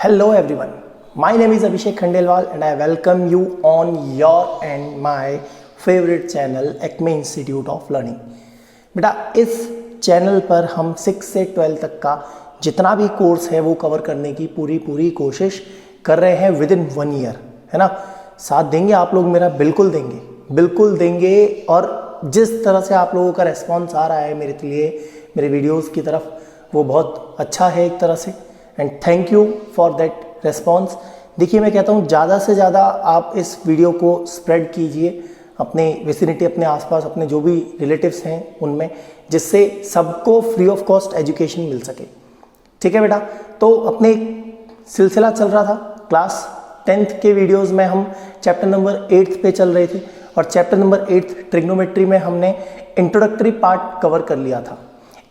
Hello everyone, my name is Abhishek Khandelwal and I welcome you on your and my favorite channel Acme Institute of Learning। बेटा इस channel पर हम 6 से 12 तक का जितना भी कोर्स है वो कवर करने की पूरी कोशिश कर रहे हैं विद इन 1 ईयर, है ना। साथ देंगे आप लोग मेरा? बिल्कुल देंगे। और जिस तरह से आप लोगों का रेस्पॉन्स आ रहा है मेरे लिए, मेरे वीडियोस की तरफ, वो बहुत अच्छा है एक तरह से, and thank you for that response. देखिए, मैं कहता हूँ ज़्यादा से ज़्यादा आप इस वीडियो को स्प्रेड कीजिए अपने विसिनिटी, अपने आसपास, अपने जो भी रिलेटिव्स हैं उनमें, जिससे सबको फ्री ऑफ कॉस्ट एजुकेशन मिल सके। ठीक है बेटा, तो अपने सिलसिला चल रहा था क्लास 10th के वीडियोस में, हम चैप्टर नंबर 8 पे चल रहे थे और चैप्टर नंबर 8 ट्रिग्नोमेट्री में हमने इंट्रोडक्टरी पार्ट कवर कर लिया था।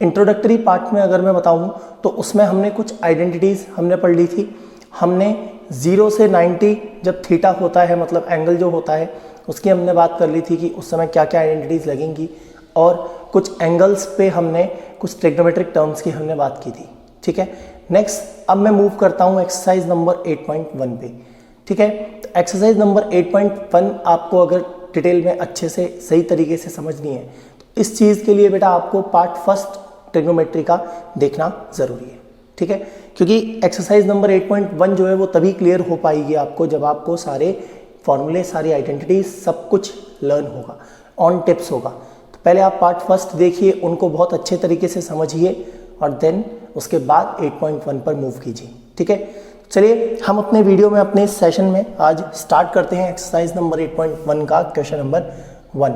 इंट्रोडक्टरी पार्ट में अगर मैं बताऊं तो उसमें हमने कुछ आइडेंटिटीज़ हमने पढ़ ली थी। हमने 0 से 90 जब थीटा होता है, मतलब एंगल जो होता है, उसकी हमने बात कर ली थी कि उस समय क्या क्या आइडेंटिटीज़ लगेंगी, और कुछ एंगल्स पे हमने कुछ ट्रिग्नोमेट्रिक टर्म्स की हमने बात की थी। ठीक है, नेक्स्ट अब मैं मूव करता हूँ एक्सरसाइज नंबर 8.1 पे। ठीक है, तो एक्सरसाइज नंबर 8.1 आपको अगर डिटेल में अच्छे से सही तरीके से समझनी है तो इस चीज़ के लिए बेटा आपको पार्ट फर्स्ट ट्रिग्नोमेट्री का देखना ज़रूरी है। ठीक है, क्योंकि एक्सरसाइज नंबर 8.1 जो है वो तभी क्लियर हो पाएगी आपको जब आपको सारे फॉर्मूले, सारी आइडेंटिटीज, सब कुछ लर्न होगा, ऑन टिप्स होगा। तो पहले आप पार्ट फर्स्ट देखिए, उनको बहुत अच्छे तरीके से समझिए और देन उसके बाद 8.1 पर मूव कीजिए। ठीक है, चलिए हम अपने वीडियो में, अपने सेशन में आज स्टार्ट करते हैं एक्सरसाइज नंबर 8.1 का क्वेश्चन नंबर 1।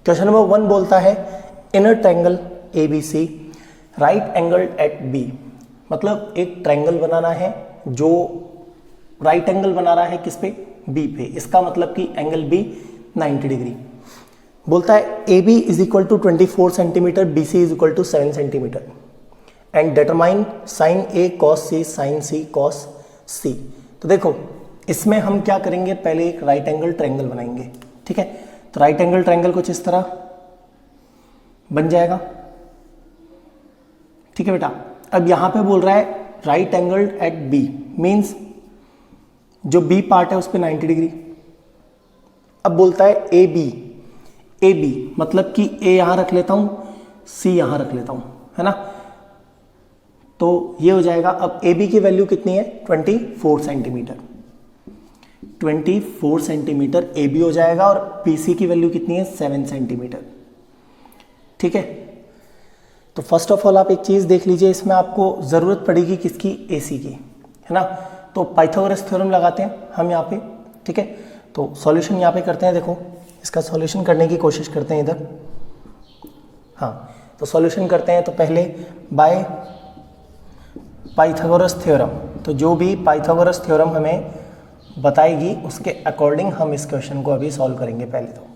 क्वेश्चन नंबर 1 बोलता है inner triangle ABC right angle at B। मतलब एक ट्रायंगल बनाना है जो राइट एंगल बना रहा है किस पे? B पे। इसका मतलब कि एंगल B 90 डिग्री। बोलता है AB is equal to 24 centimetre, BC is equal to 7 centimetre and determine sine A cos C sine C cos C। तो देखो इसमें हम क्या करेंगे, पहले एक राइट एंगल ट्रायंगल बनाएंगे। ठीक है, तो राइट एंगल ट्रायंगल कुछ इस तरह बन जाएगा। ठीक है बेटा, अब यहां पे बोल रहा है right angle at B, means जो B पार्ट है उस पर 90 डिग्री। अब बोलता है AB मतलब कि A यहां रख लेता हूं, C यहां रख लेता हूं, है ना। तो ये हो जाएगा। अब AB की वैल्यू कितनी है? 24 सेंटीमीटर। 24 सेंटीमीटर AB हो जाएगा और BC की वैल्यू कितनी है? 7 सेंटीमीटर। ठीक है, तो फर्स्ट ऑफ ऑल आप एक चीज़ देख लीजिए, इसमें आपको ज़रूरत पड़ेगी किसकी? AC की, है ना। तो पाइथागोरस थ्योरम लगाते हैं हम यहाँ पे। ठीक है, तो सॉल्यूशन यहाँ पे करते हैं। देखो इसका सॉल्यूशन करने की कोशिश करते हैं इधर। हाँ, तो सॉल्यूशन करते हैं तो पहले बाय पाइथागोरस थ्योरम। तो जो भी पाइथागोरस थ्योरम हमें बताएगी उसके अकॉर्डिंग हम इस क्वेश्चन को अभी सॉल्व करेंगे पहले तो।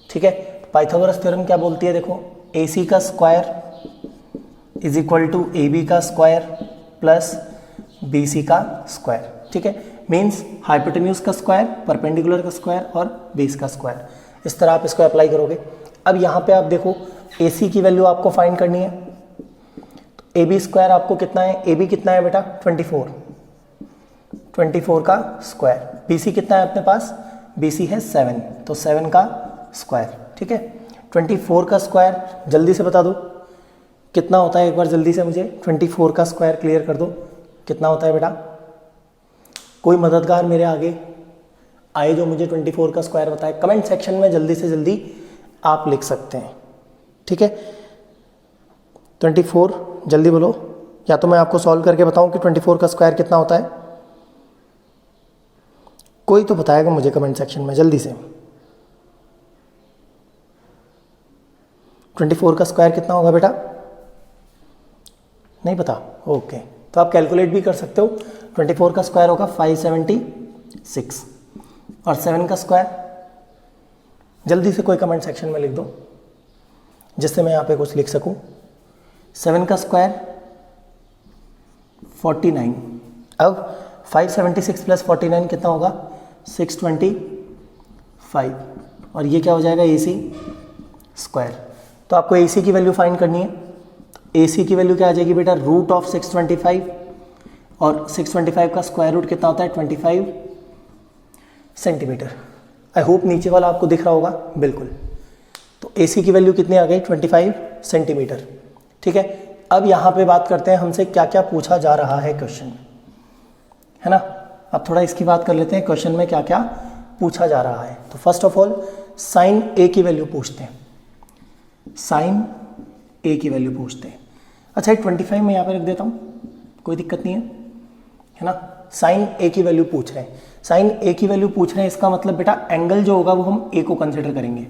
ठीक है, पाइथागोरस थ्योरम क्या बोलती है? देखो AC का square is equal to AB का स्क्वायर प्लस BC का स्क्वायर। ठीक है, मीन्स हाइपोटेन्यूज का स्क्वायर, परपेंडिकुलर का स्क्वायर और बेस का स्क्वायर। इस तरह आप इसको अप्लाई करोगे। अब यहाँ पे आप देखो AC की वैल्यू आपको फाइंड करनी है। तो AB स्क्वायर आपको कितना है? AB कितना है बेटा? 24 का स्क्वायर। BC कितना है अपने पास? BC है 7, तो 7 का स्क्वायर। ठीक है, 24 का स्क्वायर जल्दी से बता दो कितना होता है, एक बार जल्दी से मुझे 24 का स्क्वायर क्लियर कर दो, कितना होता है बेटा? कोई मददगार मेरे आगे आए जो मुझे 24 का स्क्वायर बताए। कमेंट सेक्शन में जल्दी से जल्दी आप लिख सकते हैं। ठीक है, 24 जल्दी बोलो, या तो मैं आपको सॉल्व करके बताऊं कि 24 का स्क्वायर कितना होता है। कोई तो बताएगा मुझे कमेंट सेक्शन में जल्दी से। 24 का स्क्वायर कितना होगा बेटा? नहीं पता? ओके, तो आप कैलकुलेट भी कर सकते हो। 24 का स्क्वायर होगा 576 और 7 का स्क्वायर जल्दी से कोई कमेंट सेक्शन में लिख दो जिससे मैं यहाँ पे कुछ लिख सकूँ। 7 का स्क्वायर 49। अब 576 प्लस 49 कितना होगा? 625 और ये क्या हो जाएगा? AC square. तो आपको AC की वैल्यू फाइंड करनी है। AC की वैल्यू क्या आ जाएगी बेटा? रूट ऑफ 625 और 625 का स्क्वायर रूट कितना होता है 25 सेंटीमीटर। आई होप नीचे वाला आपको दिख रहा होगा, बिल्कुल। तो AC की वैल्यू कितनी आ गई 25 सेंटीमीटर। ठीक है, अब यहाँ पे बात करते हैं हमसे क्या क्या पूछा जा रहा है क्वेश्चन में, है ना। अब थोड़ा इसकी बात कर लेते हैं, क्वेश्चन में क्या क्या पूछा जा रहा है। तो first of all sine A की वैल्यू पूछते हैं, साइन A की वैल्यू पूछते हैं। अच्छा, ये 25 मैं यहाँ पे रख देता हूँ, कोई दिक्कत नहीं है ना। साइन A की वैल्यू पूछ रहे हैं, साइन A की वैल्यू पूछ रहे हैं, इसका मतलब बेटा एंगल जो होगा वो हम A को कंसिडर करेंगे।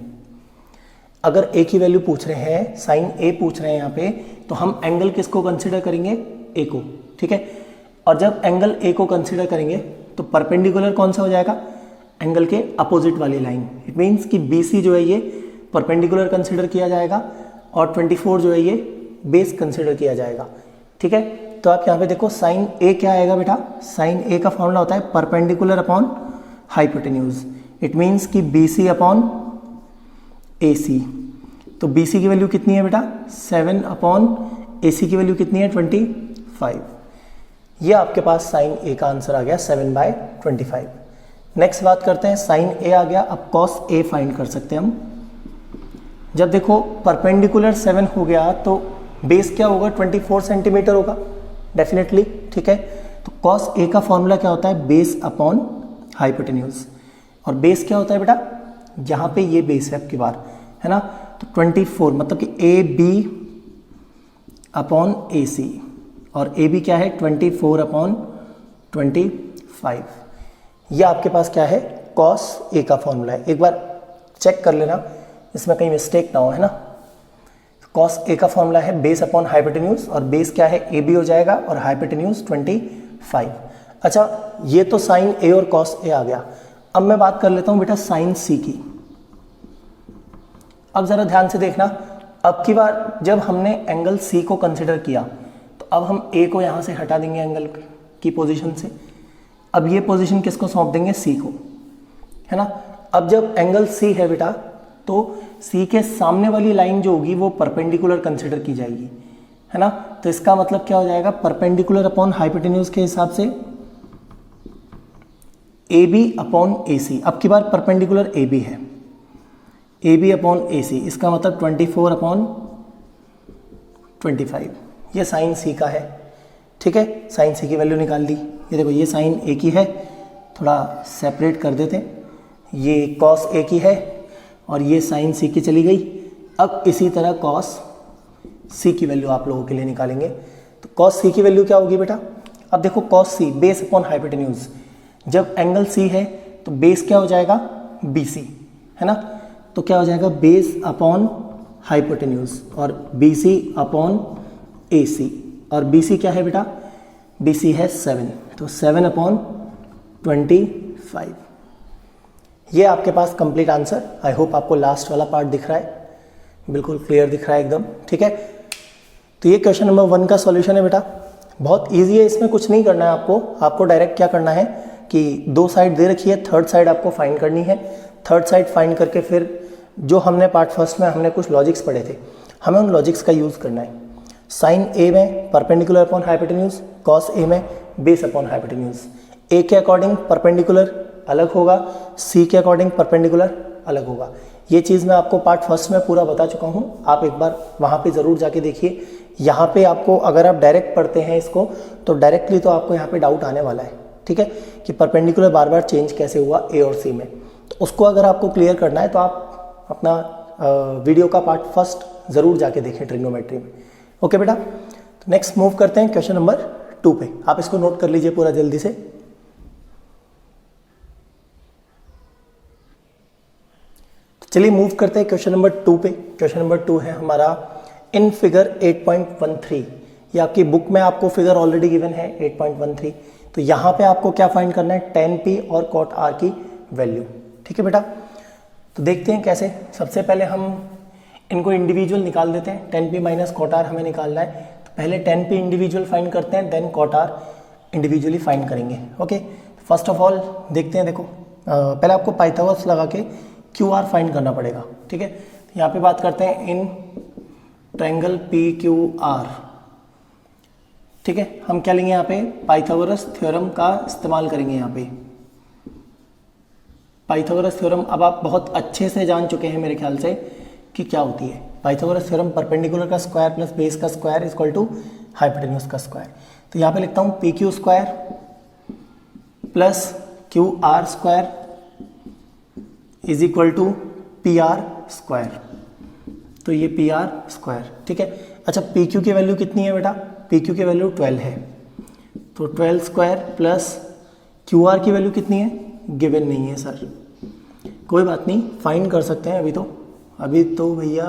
अगर A की वैल्यू पूछ रहे हैं, साइन A पूछ रहे हैं यहाँ पे, तो हम एंगल किसको कंसिडर करेंगे, A को। ठीक है, और जब एंगल A को कंसिडर करेंगे तो परपेंडिकुलर कौन सा हो जाएगा, एंगल के अपोजिट वाली लाइन। इट मीन्स कि BC जो है ये परपेंडिकुलर कंसिडर किया जाएगा और 24 जो है ये बेस कंसिडर किया जाएगा। ठीक है, तो आप यहाँ पे देखो साइन A क्या आएगा बेटा, साइन A का फॉर्मूला होता है perpendicular upon hypotenuse. It means कि BC अपॉन AC। तो BC की वैल्यू कितनी है बेटा 7 अपॉन AC की वैल्यू कितनी है 25। ये आपके पास साइन A का आंसर आ गया 7/25। नेक्स्ट बात करते हैं, साइन A आ गया, अब कॉस A फाइंड कर सकते हैं हम। जब देखो परपेंडिकुलर 7 हो गया तो बेस क्या होगा 24 सेंटीमीटर होगा डेफिनेटली। ठीक है, तो कॉस A का फॉर्मूला क्या होता है, बेस अपॉन हाइपोटेन्यूज। और बेस क्या होता है बेटा, यहाँ पे ये बेस है आपकी बार, है ना। तो 24 मतलब कि AB अपॉन AC, और AB क्या है 24 अपॉन 25। ये आपके पास क्या है कॉस A का फॉर्मूला है। एक बार चेक कर लेना इसमें कहीं मिस्टेक ना हो, है ना। कॉस A का फॉर्मूला है बेस अपॉन हाइपोटेन्यूज, और बेस क्या है AB हो जाएगा और हाइपोटेन्यूज 25। अच्छा, ये तो साइन A और कॉस A आ गया। अब मैं बात कर लेता हूं बेटा साइन C की। अब जरा ध्यान से देखना, अब की बार जब हमने एंगल C को कंसिडर किया तो अब हम A को यहां से हटा देंगे एंगल की पोजीशन से। अब ये पोजीशन किसको सौंप देंगे, C को, है ना। अब जब एंगल C है बेटा तो C के सामने वाली लाइन जो होगी वो परपेंडिकुलर कंसिडर की जाएगी, है ना। तो इसका मतलब क्या हो जाएगा, परपेंडिकुलर अपॉन हाइपोटेन्यूज के हिसाब से AB अपॉन AC। अब की बार परपेंडिकुलर AB है, AB अपॉन AC, इसका मतलब 24 अपॉन 25। ये साइन C का है। ठीक है, साइन C की वैल्यू निकाल दी। ये देखो ये साइन A की है, थोड़ा सेपरेट कर देते हैं, ये कॉस A की है और ये साइन C की चली गई। अब इसी तरह कॉस C की वैल्यू आप लोगों के लिए निकालेंगे। तो कॉस C की वैल्यू क्या होगी बेटा, अब देखो cos C base upon hypotenuse, जब एंगल C है तो बेस क्या हो जाएगा BC, है ना। तो क्या हो जाएगा बेस अपॉन हाइपोटेन्यूज और BC अपॉन AC, और BC क्या है बेटा, BC है 7, तो 7 अपॉन 25। ये आपके पास कंप्लीट आंसर। आई होप आपको लास्ट वाला पार्ट दिख रहा है, बिल्कुल क्लियर दिख रहा है एकदम। ठीक है, तो ये क्वेश्चन नंबर 1 का सॉल्यूशन है बेटा, बहुत इजी है, इसमें कुछ नहीं करना है आपको डायरेक्ट क्या करना है कि 2 साइड दे रखी है, थर्ड साइड आपको फाइंड करनी है। थर्ड साइड फाइंड करके फिर जो हमने पार्ट फर्स्ट में हमने कुछ लॉजिक्स पढ़े थे, हमें उन लॉजिक्स का यूज़ करना है। साइन A में perpendicular upon hypotenuse, cos A में बेस अपॉन हाइपोटेन्यूज। A के अकॉर्डिंग परपेंडिकुलर अलग होगा, C के अकॉर्डिंग परपेंडिकुलर अलग होगा। ये चीज़ मैं आपको पार्ट फर्स्ट में पूरा बता चुका हूँ, आप एक बार वहाँ पे ज़रूर जाके देखिए। यहाँ पे आपको अगर आप डायरेक्ट पढ़ते हैं इसको तो डायरेक्टली तो आपको यहाँ पे डाउट आने वाला है, ठीक है, कि परपेंडिकुलर बार बार चेंज कैसे हुआ A और C में। तो उसको अगर आपको क्लियर करना है तो आप अपना वीडियो का पार्ट फर्स्ट ज़रूर जाके देखें ट्रिग्नोमेट्री में। ओके बेटा, तो नेक्स्ट मूव करते हैं क्वेश्चन नंबर 2 पे। आप इसको नोट कर लीजिए पूरा जल्दी से। चलिए मूव करते हैं क्वेश्चन नंबर 2 पे। क्वेश्चन नंबर 2 है हमारा इन फिगर 8.13। ये आपकी बुक में आपको फिगर ऑलरेडी गिवन है 8.13। तो यहाँ पे आपको क्या फाइंड करना है, tan P और cot R की वैल्यू। ठीक है बेटा, तो देखते हैं कैसे। सबसे पहले हम इनको इंडिविजुअल निकाल देते हैं, tan P minus cot R हमें निकालना है। तो पहले tan P इंडिविजुअल फाइंड करते हैं, then cot R individually find करेंगे। ओके, फर्स्ट ऑफ ऑल देखते हैं। देखो पहले आपको पाइथागोरस लगा के QR फाइंड करना पड़ेगा। ठीक है, तो यहाँ पे बात करते हैं इन ट्रायंगल PQR ठीक है, हम क्या लेंगे यहाँ पे, पाइथागोरस थ्योरम का इस्तेमाल करेंगे यहाँ पे। पाइथागोरस थ्योरम अब आप बहुत अच्छे से जान चुके हैं मेरे ख्याल से कि क्या होती है। पाइथागोरस थ्योरम परपेंडिकुलर का स्क्वायर प्लस बेस का स्क्वायर इक्वल टू हाइपोटेन्यूज का स्क्वायर। तो यहाँ पे लिखता हूँ P Q square plus Q R square is equal to P R square. तो ये पी आर स्क्वायर, ठीक है। अच्छा, पी क्यू की वैल्यू कितनी है बेटा, पी क्यू की वैल्यू 12 है, तो 12 स्क्वायर प्लस क्यू आर की वैल्यू कितनी है, गिवन नहीं है सर, कोई बात नहीं, फाइंड कर सकते हैं। अभी तो भैया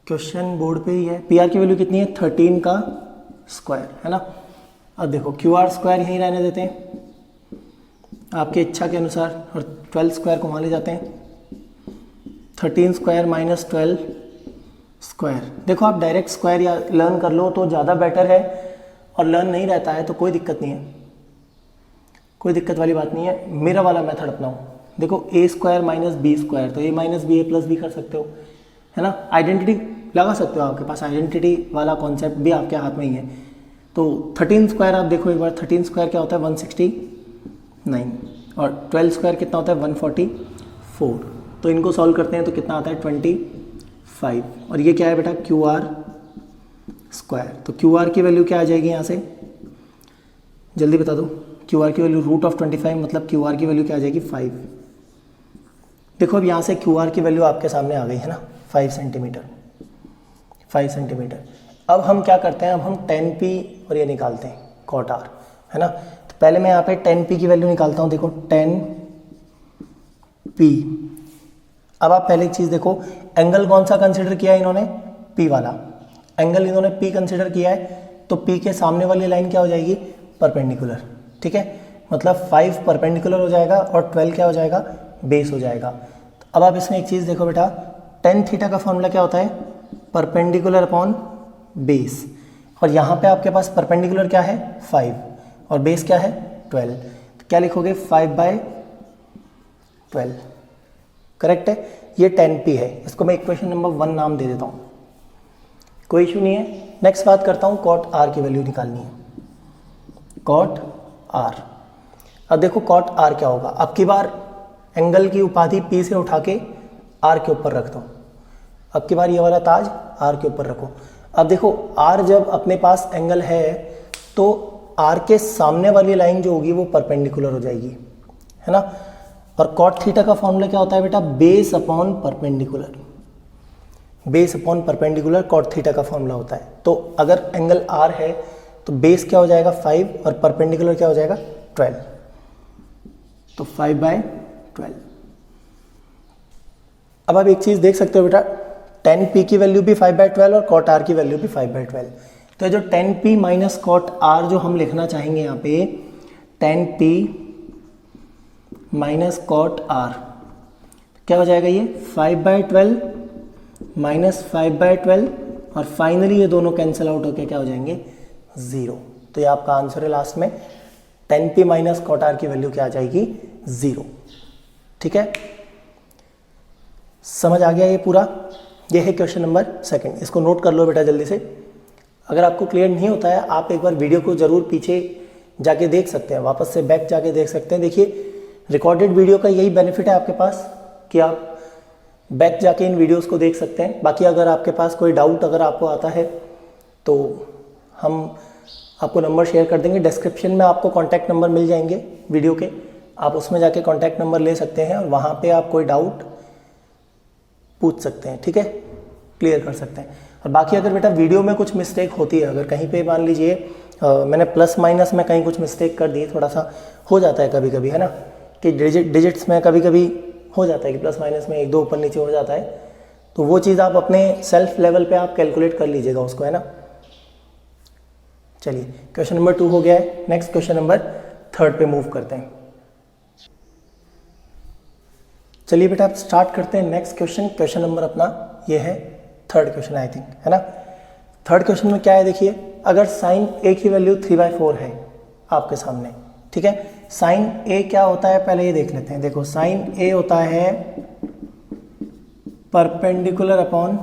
क्वेश्चन बोर्ड पे ही है। पी आर की वैल्यू कितनी है, 13 का स्क्वायर, है ना। अब देखो क्यू आर स्क्वायर यहीं रहने देते हैं आपकी इच्छा के अनुसार, और 12 स्क्वायर को वहाँ ले जाते हैं। 13 स्क्वायर माइनस 12 स्क्वायर, देखो आप डायरेक्ट स्क्वायर या लर्न कर लो तो ज़्यादा बेटर है, और लर्न नहीं रहता है तो कोई दिक्कत नहीं है, कोई दिक्कत वाली बात नहीं है। मेरा वाला मेथड अपनाओ, देखो ए स्क्वायर माइनस बी स्क्वायर, तो ए माइनस बी ए प्लस बी कर सकते हो, है ना। आइडेंटिटी लगा सकते हो, आपके पास आइडेंटिटी वाला कॉन्सेप्ट भी आपके हाथ में ही है। तो 13 स्क्वायर आप देखो एक बार, 13 स्क्वायर क्या होता है 169, और 12 स्क्वायर कितना होता है 144। तो इनको सॉल्व करते हैं तो कितना आता है 25, और ये क्या है बेटा क्यू आर स्क्वायर। तो क्यू आर की वैल्यू क्या आ जाएगी यहाँ से, जल्दी बता दो, क्यू आर की वैल्यू रूट ऑफ 25, मतलब क्यू आर की वैल्यू क्या आ जाएगी 5। देखो अब यहाँ से क्यू आर की वैल्यू आपके सामने आ गई है ना, 5 सेंटीमीटर, 5 सेंटीमीटर। अब हम क्या करते हैं, अब हम 10p और ये निकालते हैं कॉट आर, है ना। तो पहले मैं यहाँ पे 10p की वैल्यू निकालता हूँ, देखो 10p। अब आप पहले एक चीज़ देखो, एंगल कौन सा कंसिडर किया है इन्होंने, p वाला एंगल इन्होंने p कंसिडर किया है, तो p के सामने वाली लाइन क्या हो जाएगी, परपेंडिकुलर, ठीक है। मतलब 5 परपेंडिकुलर हो जाएगा और 12 क्या हो जाएगा, बेस हो जाएगा। तो अब आप इसमें एक चीज़ देखो बेटा, tan थीटा का फॉर्मूला क्या होता है, परपेंडिकुलर अपॉन बेस, और यहाँ पे आपके पास परपेंडिकुलर क्या है 5 और बेस क्या है 12, तो क्या लिखोगे 5/12, करेक्ट है। ये 10p है, इसको मैं इक्वेशन नंबर 1 नाम दे देता हूँ, कोई इशू नहीं है। नेक्स्ट बात करता हूँ, कॉट आर की वैल्यू निकालनी है, कॉट आर। अब देखो कॉट आर क्या होगा, अब की बार एंगल की उपाधि p से उठा के r के ऊपर रख दो, अब की बार ये वाला ताज r के ऊपर रखो। अब देखो r जब अपने पास एंगल है तो r के सामने वाली लाइन जो होगी वो परपेंडिकुलर हो जाएगी, है ना। और कॉट थीटा का फॉर्मूला क्या होता है बेटा, base upon perpendicular, base upon perpendicular cot theta का फॉर्मूला होता है। तो अगर एंगल r है तो बेस क्या हो जाएगा 5 और परपेंडिकुलर क्या हो जाएगा 12, तो 5/12। अब आप एक चीज़ देख सकते हो बेटा, 10p की वैल्यू भी 5/12 और कॉट r की वैल्यू भी 5/12। तो जो 10p माइनस कॉट r जो हम लिखना चाहेंगे यहाँ पे, 10p माइनस कॉट r क्या हो जाएगा, ये 5/12 माइनस 5/12, और फाइनली ये दोनों कैंसिल आउट होकर क्या हो जाएंगे 0। तो ये आपका आंसर है लास्ट में, 10p माइनस कॉट r की वैल्यू क्या आ जाएगी 0, ठीक है। समझ आ गया ये पूरा, ये है क्वेश्चन नंबर 2। इसको नोट कर लो बेटा जल्दी से। अगर आपको क्लियर नहीं होता है, आप एक बार वीडियो को ज़रूर पीछे जाके देख सकते हैं, वापस से बैक जाके देख सकते हैं। देखिए रिकॉर्डेड वीडियो का यही बेनिफिट है आपके पास कि आप बैक जाके इन वीडियोस को देख सकते हैं। बाकी अगर आपके पास कोई डाउट अगर आपको आता है तो हम आपको नंबर शेयर कर देंगे, डिस्क्रिप्शन में आपको कॉन्टैक्ट नंबर मिल जाएंगे वीडियो के, आप उसमें जाके कॉन्टैक्ट नंबर ले सकते हैं और वहाँ पे आप कोई डाउट पूछ सकते हैं, ठीक है, क्लियर कर सकते हैं। और बाकी अगर बेटा वीडियो में कुछ मिस्टेक होती है, अगर कहीं पे मान लीजिए मैंने प्लस माइनस में कहीं कुछ मिस्टेक कर दी, थोड़ा सा हो जाता है कभी कभी, है ना, कि डिजिट्स में कभी कभी हो जाता है कि प्लस माइनस में 1-2 ऊपर नीचे हो जाता है, तो वो चीज़ आप अपने सेल्फ लेवल पे आप कैलकुलेट कर लीजिएगा उसको, है ना। चलिए क्वेश्चन नंबर 2 हो गया है, नेक्स्ट क्वेश्चन नंबर 3 पे मूव करते हैं। चलिए बेटा आप स्टार्ट करते हैं नेक्स्ट क्वेश्चन। क्वेश्चन नंबर अपना ये है 3rd क्वेश्चन आई थिंक, है ना। 3rd क्वेश्चन में क्या है देखिए, अगर साइन ए की वैल्यू 3/4 है आपके सामने, ठीक है। साइन ए क्या होता है पहले ये देख लेते हैं। देखो साइन ए होता है परपेंडिकुलर अपॉन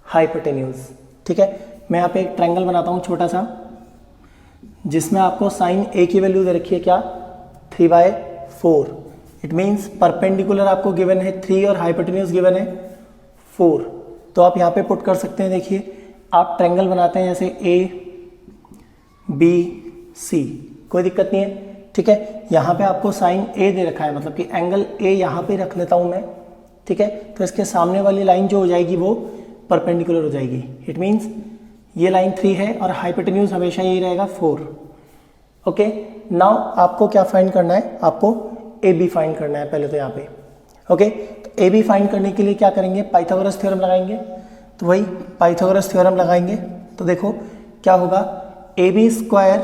हाइपोटेन्यूज, ठीक है। मैं यहाँ पे एक ट्रायंगल बनाता हूँ छोटा सा, जिसमें आपको साइन ए की वैल्यू दे रखी है क्या, 3/4। इट मीन्स परपेंडिकुलर आपको गिवन है 3 और हाइपोटेन्यूज गिवन है 4। तो आप यहाँ पे पुट कर सकते हैं। देखिए आप ट्रायंगल बनाते हैं जैसे ABC, कोई दिक्कत नहीं है, ठीक है। यहाँ पे आपको साइन ए दे रखा है, मतलब कि एंगल ए यहाँ पे रख लेता हूँ मैं, ठीक है। तो इसके सामने वाली लाइन जो हो जाएगी वो परपेंडिकुलर हो जाएगी। इट मीन्स ये लाइन 3 है और हाइपोटेन्यूज हमेशा यही रहेगा 4। ओके, नाउ आपको क्या फाइंड करना है, आपको ए बी फाइंड करना है पहले तो यहाँ पे। ओके, तो ए बी फाइंड करने के लिए क्या करेंगे, पाइथागोरस थ्योरम लगाएंगे। तो वही पाइथागोरस थ्योरम लगाएंगे तो देखो क्या होगा, A B square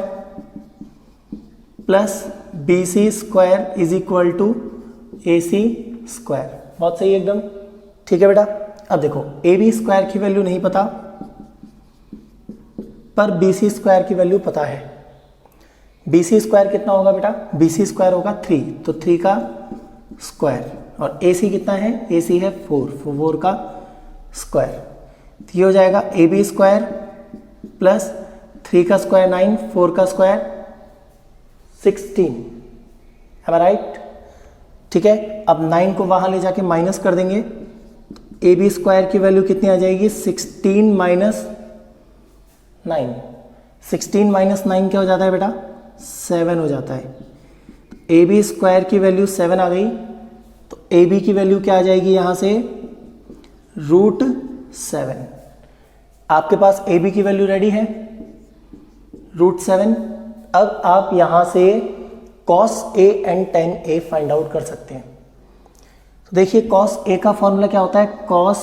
plus B C square is equal to A C square. बहुत सही एकदम, ठीक है बेटा। अब देखो ए बी स्क्वायर की वैल्यू नहीं पता, पर बी सी स्क्वायर की वैल्यू पता है। बी सी स्क्वायर कितना होगा बेटा, बी सी स्क्वायर होगा 3, तो 3 का स्क्वायर, और ए सी कितना है, ए सी है 4 का स्क्वायर। तो ये हो जाएगा ए बी स्क्वायर प्लस 3 का स्क्वायर 9, 4 का स्क्वायर 16, है राइट, ठीक है। अब 9 को वहां ले जाके माइनस कर देंगे, ए बी स्क्वायर की वैल्यू कितनी आ जाएगी, 16 माइनस 9। 16 माइनस 9 क्या हो जाता है बेटा, 7 हो जाता है। ए बी स्क्वायर की वैल्यू 7 आ गई, तो ए बी की वैल्यू क्या आ जाएगी यहाँ से, √7। आपके पास ए बी की वैल्यू रेडी है, √7। अब आप यहां से cos A and tan A find out कर सकते हैं। तो देखिए cos A का फॉर्मूला क्या होता है, cos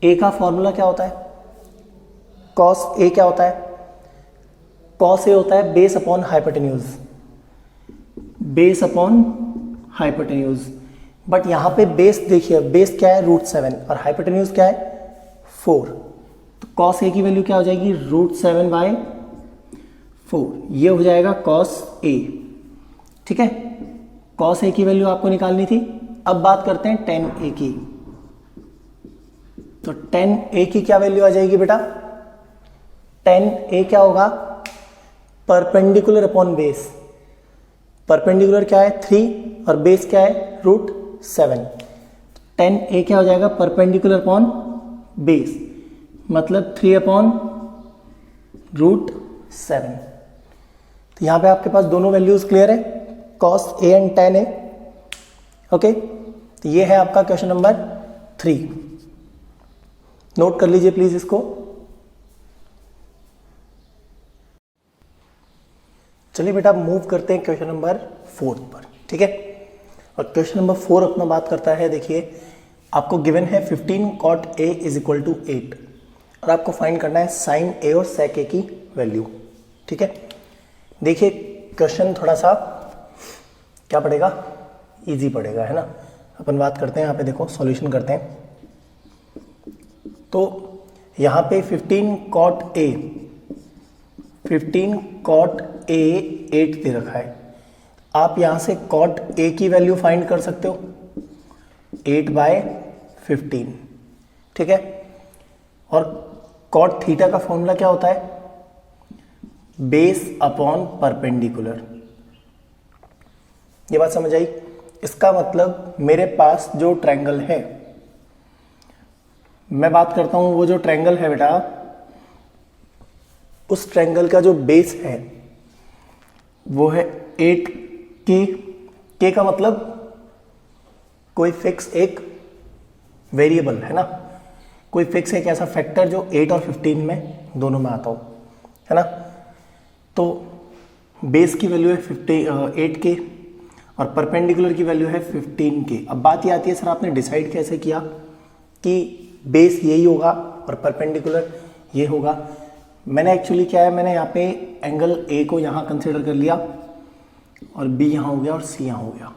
A का फॉर्मूला क्या होता है, cos A क्या होता है, cos A होता है base upon hypotenuse, base upon hypotenuse. But यहां पे बेस देखिए, बेस क्या है √7 और हाइपोटेन्यूज क्या है 4। तो cos A की वैल्यू क्या हो जाएगी, √7/4, ये हो जाएगा cos A, ठीक है। cos A की वैल्यू आपको निकालनी थी। अब बात करते हैं tan A की। तो tan A की क्या वैल्यू आ जाएगी बेटा, tan A क्या होगा, परपेंडिकुलर अपॉन बेस। परपेंडिकुलर क्या है 3 और बेस क्या है √7। tan A क्या हो जाएगा, परपेंडिकुलर अपॉन बेस, मतलब 3/√7। तो यहां पे आपके पास दोनों वैल्यूज क्लियर है, cos A and tan A। Okay, तो ये है आपका क्वेश्चन नंबर 3। नोट कर लीजिए प्लीज इसको। चलिए बेटा मूव करते हैं क्वेश्चन नंबर 4 पर, ठीक है। और क्वेश्चन नंबर 4 अपना बात करता है, देखिए आपको गिवन है 15 cot A is equal to 8 और आपको फाइंड करना है साइन A और sec A की वैल्यू, ठीक है। देखिए क्वेश्चन थोड़ा सा क्या पड़ेगा, इजी पड़ेगा, है ना। अपन बात करते हैं यहाँ पे, देखो सॉल्यूशन करते हैं। तो यहाँ पे 15 cot A 8 दे रखा है। आप यहाँ से cot A की वैल्यू फाइंड कर सकते हो, 8/15, ठीक है। और cot थीटा का फॉर्मूला क्या होता है, बेस अपॉन परपेंडिकुलर। ये बात समझ आई। इसका मतलब मेरे पास जो ट्रायंगल है, मैं बात करता हूं वो जो ट्रायंगल है बेटा, उस ट्रायंगल का जो बेस है वो है 8k का मतलब कोई फिक्स एक वेरिएबल है ना, कोई फिक्स एक ऐसा फैक्टर जो 8 और 15 में दोनों में आता हो, है ना। तो बेस की वैल्यू है 8k और परपेंडिकुलर की वैल्यू है 15k। अब बात ये आती है, सर आपने डिसाइड कैसे किया कि बेस यही होगा और परपेंडिकुलर ये होगा। मैंने एक्चुअली क्या है, मैंने यहाँ पे एंगल ए को यहाँ कंसिडर कर लिया और बी यहाँ हो गया और सी यहाँ हो गया,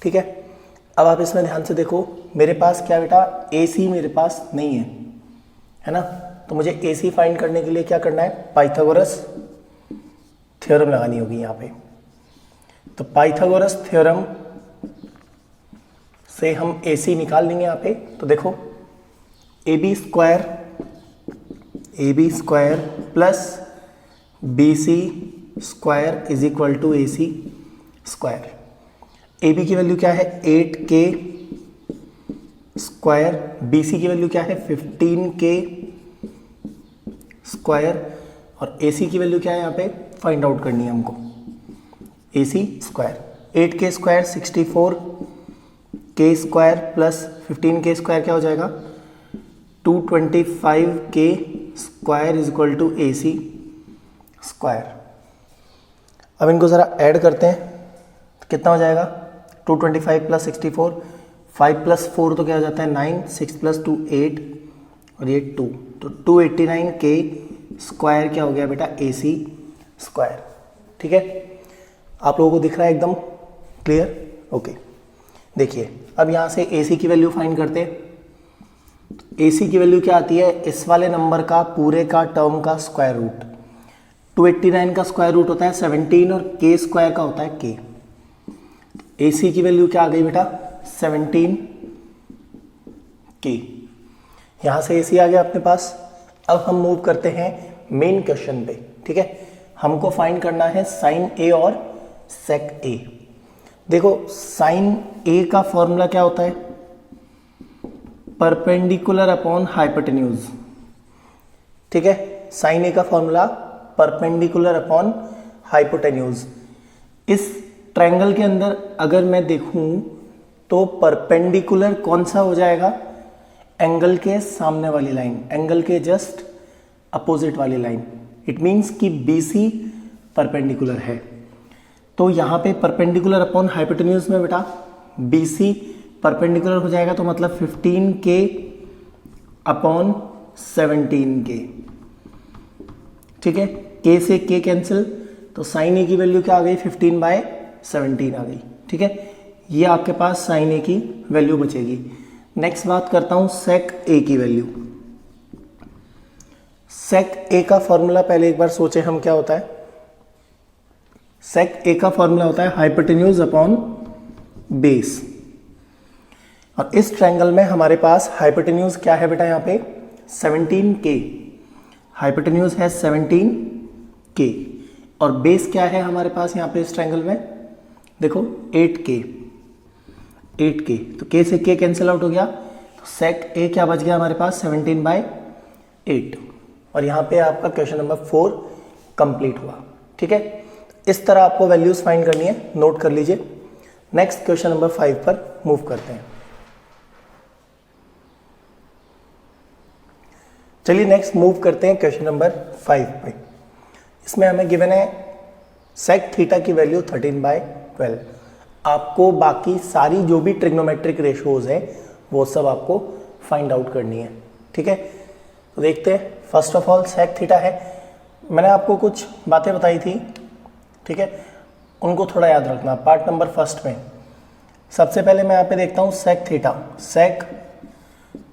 ठीक है। अब आप इसमें ध्यान से देखो, मेरे पास क्या बेटा, ए सी मेरे पास नहीं है ना। तो मुझे ए सी फाइंड करने के लिए क्या करना है, पाइथागोरस थ्योरम लगानी होगी यहाँ पे। तो पाइथागोरस थ्योरम से हम ए सी निकाल लेंगे यहाँ पे। तो देखो A B square A B square plus B C square is equal to A C square. A B की वैल्यू क्या है 8k स्क्वायर, बी सी की वैल्यू क्या है 15k स्क्वायर, और ए सी की वैल्यू क्या है यहाँ पे फाइंड आउट करनी है हमको, A C square. 8k square 64k square plus 15k square क्या हो जाएगा 225k square is equal to A C square. अब इनको ज़रा ऐड करते हैं, कितना हो जाएगा 225 प्लस 64, 5 प्लस 4 तो क्या हो जाता है 9, 6 प्लस 2 8 और ये 2, तो 289k स्क्वायर क्या हो गया बेटा ए सी स्क्वायर। ठीक है, आप लोगों को दिख रहा है एकदम क्लियर? ओके, देखिए अब यहाँ से ए सी की वैल्यू फाइंड करते हैं। ए सी की वैल्यू क्या आती है, इस वाले नंबर का पूरे का टर्म का स्क्वायर रूट। 289 का स्क्वायर रूट होता है 17 और k स्क्वायर का होता है k। ए सी की वैल्यू क्या आ गई बेटा 17k। यहाँ से ए सी आ गया अपने पास। अब हम मूव करते हैं मेन क्वेश्चन पे। ठीक है, हमको फाइंड करना है साइन ए और सेक ए। देखो साइन ए का फॉर्मूला क्या होता है, परपेंडिकुलर अपॉन हाइपोटेन्यूज। ठीक है, साइन ए का फॉर्मूला परपेंडिकुलर अपॉन हाइपोटेन्यूज। इस ट्रायंगल के अंदर अगर मैं देखूं तो परपेंडिकुलर कौन सा हो जाएगा, एंगल के सामने वाली लाइन, एंगल के जस्ट अपोजिट वाली लाइन। इट मीन्स कि BC परपेंडिकुलर है, तो यहाँ पे परपेंडिकुलर अपॉन हाइपोटेन्यूज में बेटा BC परपेंडिकुलर हो जाएगा, तो मतलब 15k अपॉन 17k। ठीक है, k से k कैंसिल, तो साइन ए की वैल्यू क्या आ गई 15/17 आ गई। ठीक है, ये आपके पास साइन ए की वैल्यू बचेगी। नेक्स्ट बात करता हूं सेक ए की वैल्यू। सेक ए का फॉर्मूला पहले एक बार सोचे हम क्या होता है। सेक ए का फॉर्मूला होता है हाइपोटेन्यूज अपॉन बेस, और इस ट्रायंगल में हमारे पास हाइपोटेन्यूज क्या है बेटा यहाँ पे 17k। हाइपोटेन्यूज है 17k और बेस क्या है हमारे पास यहाँ पे इस ट्रायंगल में, देखो 8k। तो k से k कैंसिल आउट हो गया, तो सेक ए क्या बच गया हमारे पास 17/8, और यहाँ पे आपका क्वेश्चन नंबर 4 कंप्लीट हुआ। ठीक है, इस तरह आपको वैल्यूज फाइंड करनी है, नोट कर लीजिए। नेक्स्ट क्वेश्चन नंबर 5 पर मूव करते हैं। चलिए नेक्स्ट मूव करते हैं क्वेश्चन नंबर 5 पे। इसमें हमें गिवन है सेक थीटा की वैल्यू 13/12। आपको बाकी सारी जो भी ट्रिग्नोमेट्रिक रेशियोज हैं वो सब आपको फाइंड आउट करनी है। ठीक है, तो देखते हैं। First of all sec theta है, मैंने आपको कुछ बातें बताई थी। ठीक है, उनको थोड़ा याद रखना। पार्ट नंबर फर्स्ट में सबसे पहले मैं यहाँ पे देखता हूँ sec theta. Sec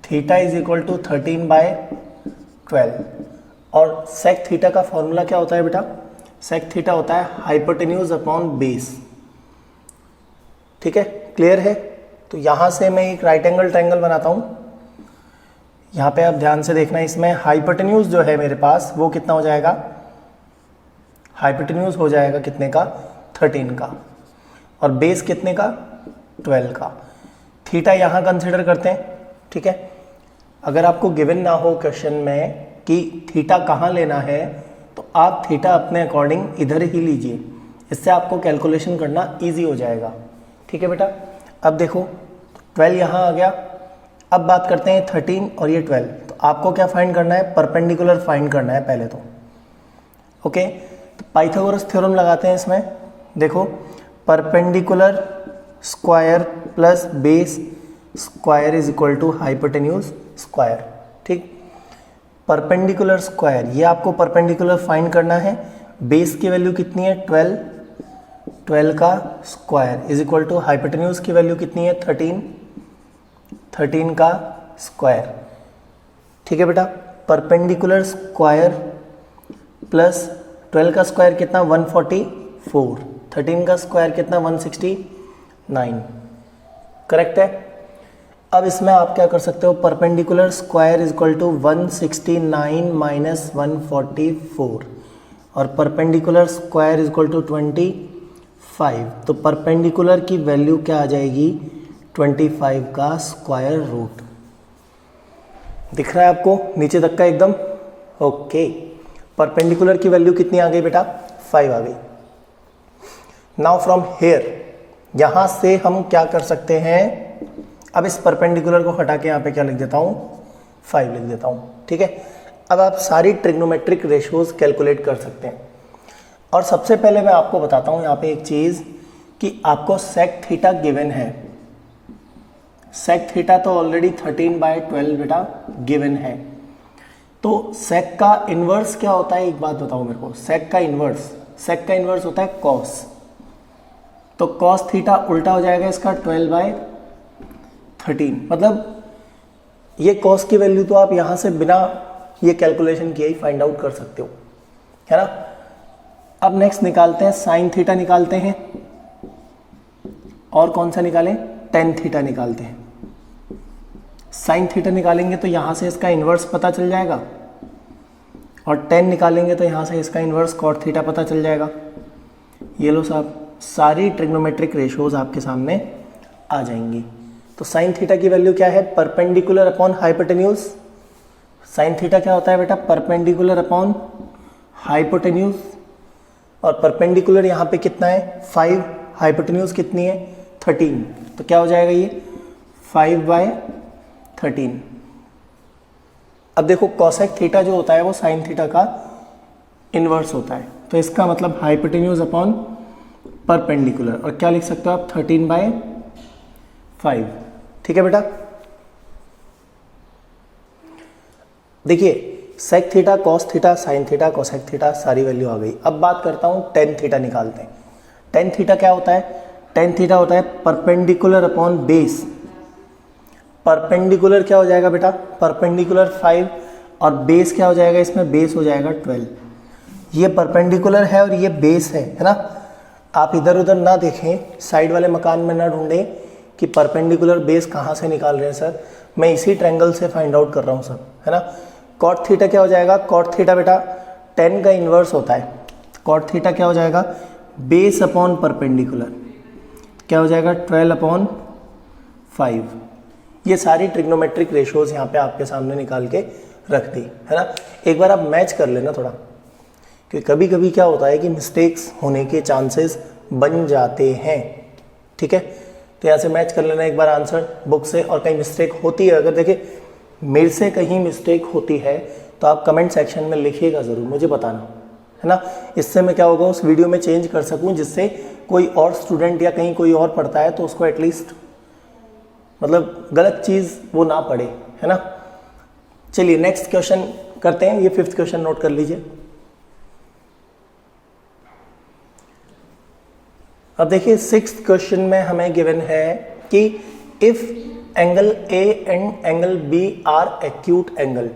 theta is equal to 13/12, और सेक थीटा का फॉर्मूला क्या होता है बेटा, सेक थीटा होता है हाइपोटेन्यूज अपॉन बेस। ठीक है, क्लियर है? तो यहाँ से मैं एक राइट एंगल ट्रायंगल बनाता हूँ। यहाँ पे आप ध्यान से देखना, इसमें हाइपोटेन्यूज जो है मेरे पास वो कितना हो जाएगा, हाइपोटेन्यूज हो जाएगा कितने का 13 का, और बेस कितने का 12 का। थीटा यहाँ कंसिडर करते हैं। ठीक है, अगर आपको गिवन ना हो क्वेश्चन में कि थीटा कहाँ लेना है, तो आप थीटा अपने अकॉर्डिंग इधर ही लीजिए, इससे आपको कैलकुलेशन करना इजी हो जाएगा। ठीक है बेटा, अब देखो 12 यहाँ आ गया। अब बात करते हैं 13 और ये 12, तो आपको क्या फाइंड करना है, परपेंडिकुलर फाइंड करना है पहले तो। ओके, तो पाइथागोरस थ्योरम लगाते हैं इसमें। देखो perpendicular square plus base square is equal to hypotenuse square. ठीक, परपेंडिकुलर स्क्वायर, ये आपको परपेंडिकुलर फाइंड करना है। बेस की वैल्यू कितनी है 12, 12 का square is equal to hypotenuse की वैल्यू कितनी है 13, 13 का स्क्वायर। ठीक है बेटा, परपेंडिकुलर स्क्वायर प्लस 12 का स्क्वायर कितना 144, 13 का स्क्वायर कितना 169। करेक्ट है? अब इसमें आप क्या कर सकते हो, perpendicular square is equal to 169 minus 144 और perpendicular square is equal to 25। तो परपेंडिकुलर की वैल्यू क्या आ जाएगी, 25 का स्क्वायर रूट। दिख रहा है आपको नीचे तक का एकदम, ओके। परपेंडिकुलर की वैल्यू कितनी आ गई बेटा, 5 आ गई। नाउ फ्रॉम हेयर, यहां से हम क्या कर सकते हैं, अब इस परपेंडिकुलर को हटा के यहाँ पे क्या लिख देता हूँ, 5 लिख देता हूँ, ठीक है। अब आप सारी ट्रिग्नोमेट्रिक रेशियोज कैलकुलेट कर सकते हैं। और सबसे पहले मैं आपको बताता हूँ यहाँ पे एक चीज़ कि आपको सेक थीटा गिवन है। सेक थीटा तो ऑलरेडी 13/12 बेटा गिवन है। तो सेक का इन्वर्स क्या होता है, एक बात बताओ मेरे को। सेक का इन्वर्स होता है कॉस। तो कॉस थीटा उल्टा हो जाएगा इसका 12/13। मतलब ये कॉस की वैल्यू तो आप यहां से बिना ये कैलकुलेशन किए ही फाइंड आउट कर सकते हो, है ना। अब नेक्स्ट निकालते हैं साइन थीटा निकालते हैं, और कौन सा निकालें, टेन थीटा निकालते हैं। साइन थीटा निकालेंगे तो यहां से इसका इन्वर्स पता चल जाएगा, और टेन निकालेंगे तो यहां से इसका इन्वर्स कॉट थीटा पता चल जाएगा। ये लो साहब, सारी ट्रिग्नोमेट्रिक रेशियोज आपके सामने आ जाएंगी। तो साइन थीटा की वैल्यू क्या है, perpendicular upon hypotenuse. Sine theta क्या होता है बेटा, परपेंडिकुलर अपॉन हाइपोटेन्यूज। और परपेंडिकुलर यहाँ पे कितना है, 5, हाइपोटेन्यूज कितनी है, 13। तो क्या हो जाएगा ये 5/13। अब देखो कोसेक थीटा जो होता है वो साइन थीटा का इन्वर्स होता है। तो इसका मतलब हाइपोटेन्यूज अपॉन परपेंडिकुलर, और क्या लिख सकते हो आप, 13/5। ठीक है बेटा। देखिए sec theta, cos theta, sine theta, cosec theta, सारी वैल्यू आ गई। अब बात करता हूं टेन थीटा निकालते हैं। टेन थीटा क्या होता है, टेन थीटा होता है परपेंडिकुलर अपॉन बेस। परपेंडिकुलर क्या हो जाएगा बेटा, परपेंडिकुलर 5, और बेस क्या हो जाएगा इसमें, बेस हो जाएगा 12। ये परपेंडिकुलर है और ये बेस है ना। आप इधर उधर ना देखें, साइड वाले मकान में ना ढूंढें कि परपेंडिकुलर बेस कहाँ से निकाल रहे हैं सर, मैं इसी ट्रायंगल से फाइंड आउट कर रहा हूँ सर, है ना। कॉट थीटा क्या हो जाएगा, कॉट थीटा बेटा 10 का इन्वर्स होता है। कॉट थीटा क्या हो जाएगा, बेस अपॉन परपेंडिकुलर, क्या हो जाएगा 12/5। ये सारी ट्रिग्नोमेट्रिक रेशियोज यहाँ पे आपके सामने निकाल के रख दी, है ना। एक बार आप मैच कर लेना थोड़ा, क्योंकि कभी कभी क्या होता है कि मिस्टेक्स होने के चांसेस बन जाते हैं, ठीक है। तो यहाँ से मैच कर लेना एक बार आंसर बुक से, और कहीं मिस्टेक होती है, अगर देखिए मेरे से कहीं मिस्टेक होती है तो आप कमेंट सेक्शन में लिखिएगा ज़रूर, मुझे बताना, है ना। इससे मैं क्या होगा उस वीडियो में चेंज कर सकूँ, जिससे कोई और स्टूडेंट या कहीं कोई और पढ़ता है तो उसको एटलीस्ट मतलब गलत चीज़ वो ना पढ़े, है ना। चलिए नेक्स्ट क्वेश्चन करते हैं। ये 5th क्वेश्चन नोट कर लीजिए। अब देखिए 6th क्वेश्चन में हमें गिवन है कि if angle A and angle B are acute angle,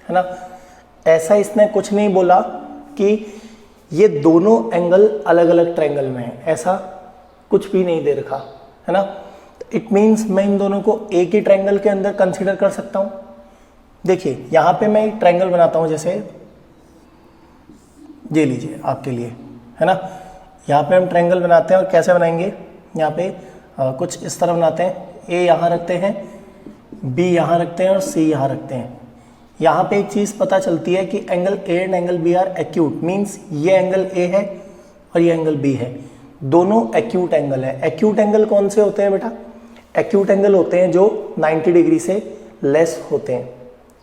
है ना। ऐसा इसने कुछ नहीं बोला कि ये दोनों एंगल अलग अलग ट्रायंगल में है, ऐसा कुछ भी नहीं दे रखा, है ना। इट मीन्स मैं इन दोनों को एक ही ट्रायंगल के अंदर कंसीडर कर सकता हूं। देखिए यहां पे मैं एक ट्रायंगल बनाता हूं, जैसे ये लीजिए आपके लिए, है ना। यहाँ पे हम ट्रायंगल बनाते हैं, और कैसे बनाएंगे, यहाँ पे कुछ इस तरह बनाते हैं। ए यहाँ रखते हैं, बी यहाँ रखते हैं, और सी यहाँ रखते हैं। यहाँ पे एक चीज़ पता चलती है कि angle A and angle B are acute, means ये एंगल ए है और ये एंगल बी है, दोनों एक्यूट एंगल है। एक्यूट एंगल कौन से होते हैं बेटा, एक्यूट एंगल होते हैं जो 90 डिग्री से लेस होते हैं,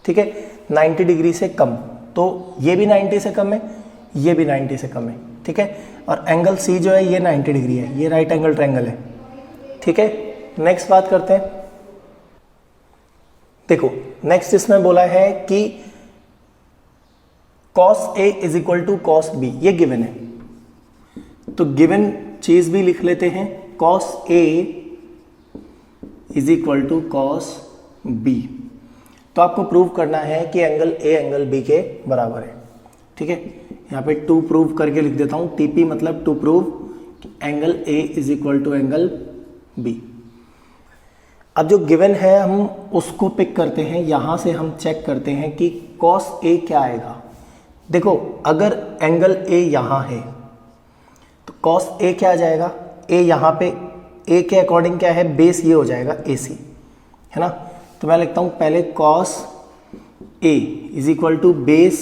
ठीक है, 90 डिग्री से कम। तो ये भी 90 से कम है, ये भी 90 से कम है, ठीक है। और एंगल सी जो है ये 90 डिग्री है, ये राइट एंगल ट्रायंगल है, ठीक है। नेक्स्ट बात करते हैं। देखो नेक्स्ट इसमें बोला है कि cos A is equal to cos B, ये गिवन है। तो गिवन चीज भी लिख लेते हैं, cos A is equal to cos B। तो आपको प्रूव करना है कि एंगल A एंगल B के बराबर है, ठीक है। यहाँ पे टू प्रूव करके लिख देता हूँ, TP मतलब to prove angle A is equal to angle B। अब जो गिवन है हम उसको पिक करते हैं, यहाँ से हम चेक करते हैं कि कॉस ए क्या आएगा। देखो अगर एंगल ए यहाँ है तो कॉस ए क्या आ जाएगा, ए यहाँ पे ए के अकॉर्डिंग क्या है, बेस ये हो जाएगा ए सी, है ना। तो मैं लिखता हूँ पहले cos A is equal to base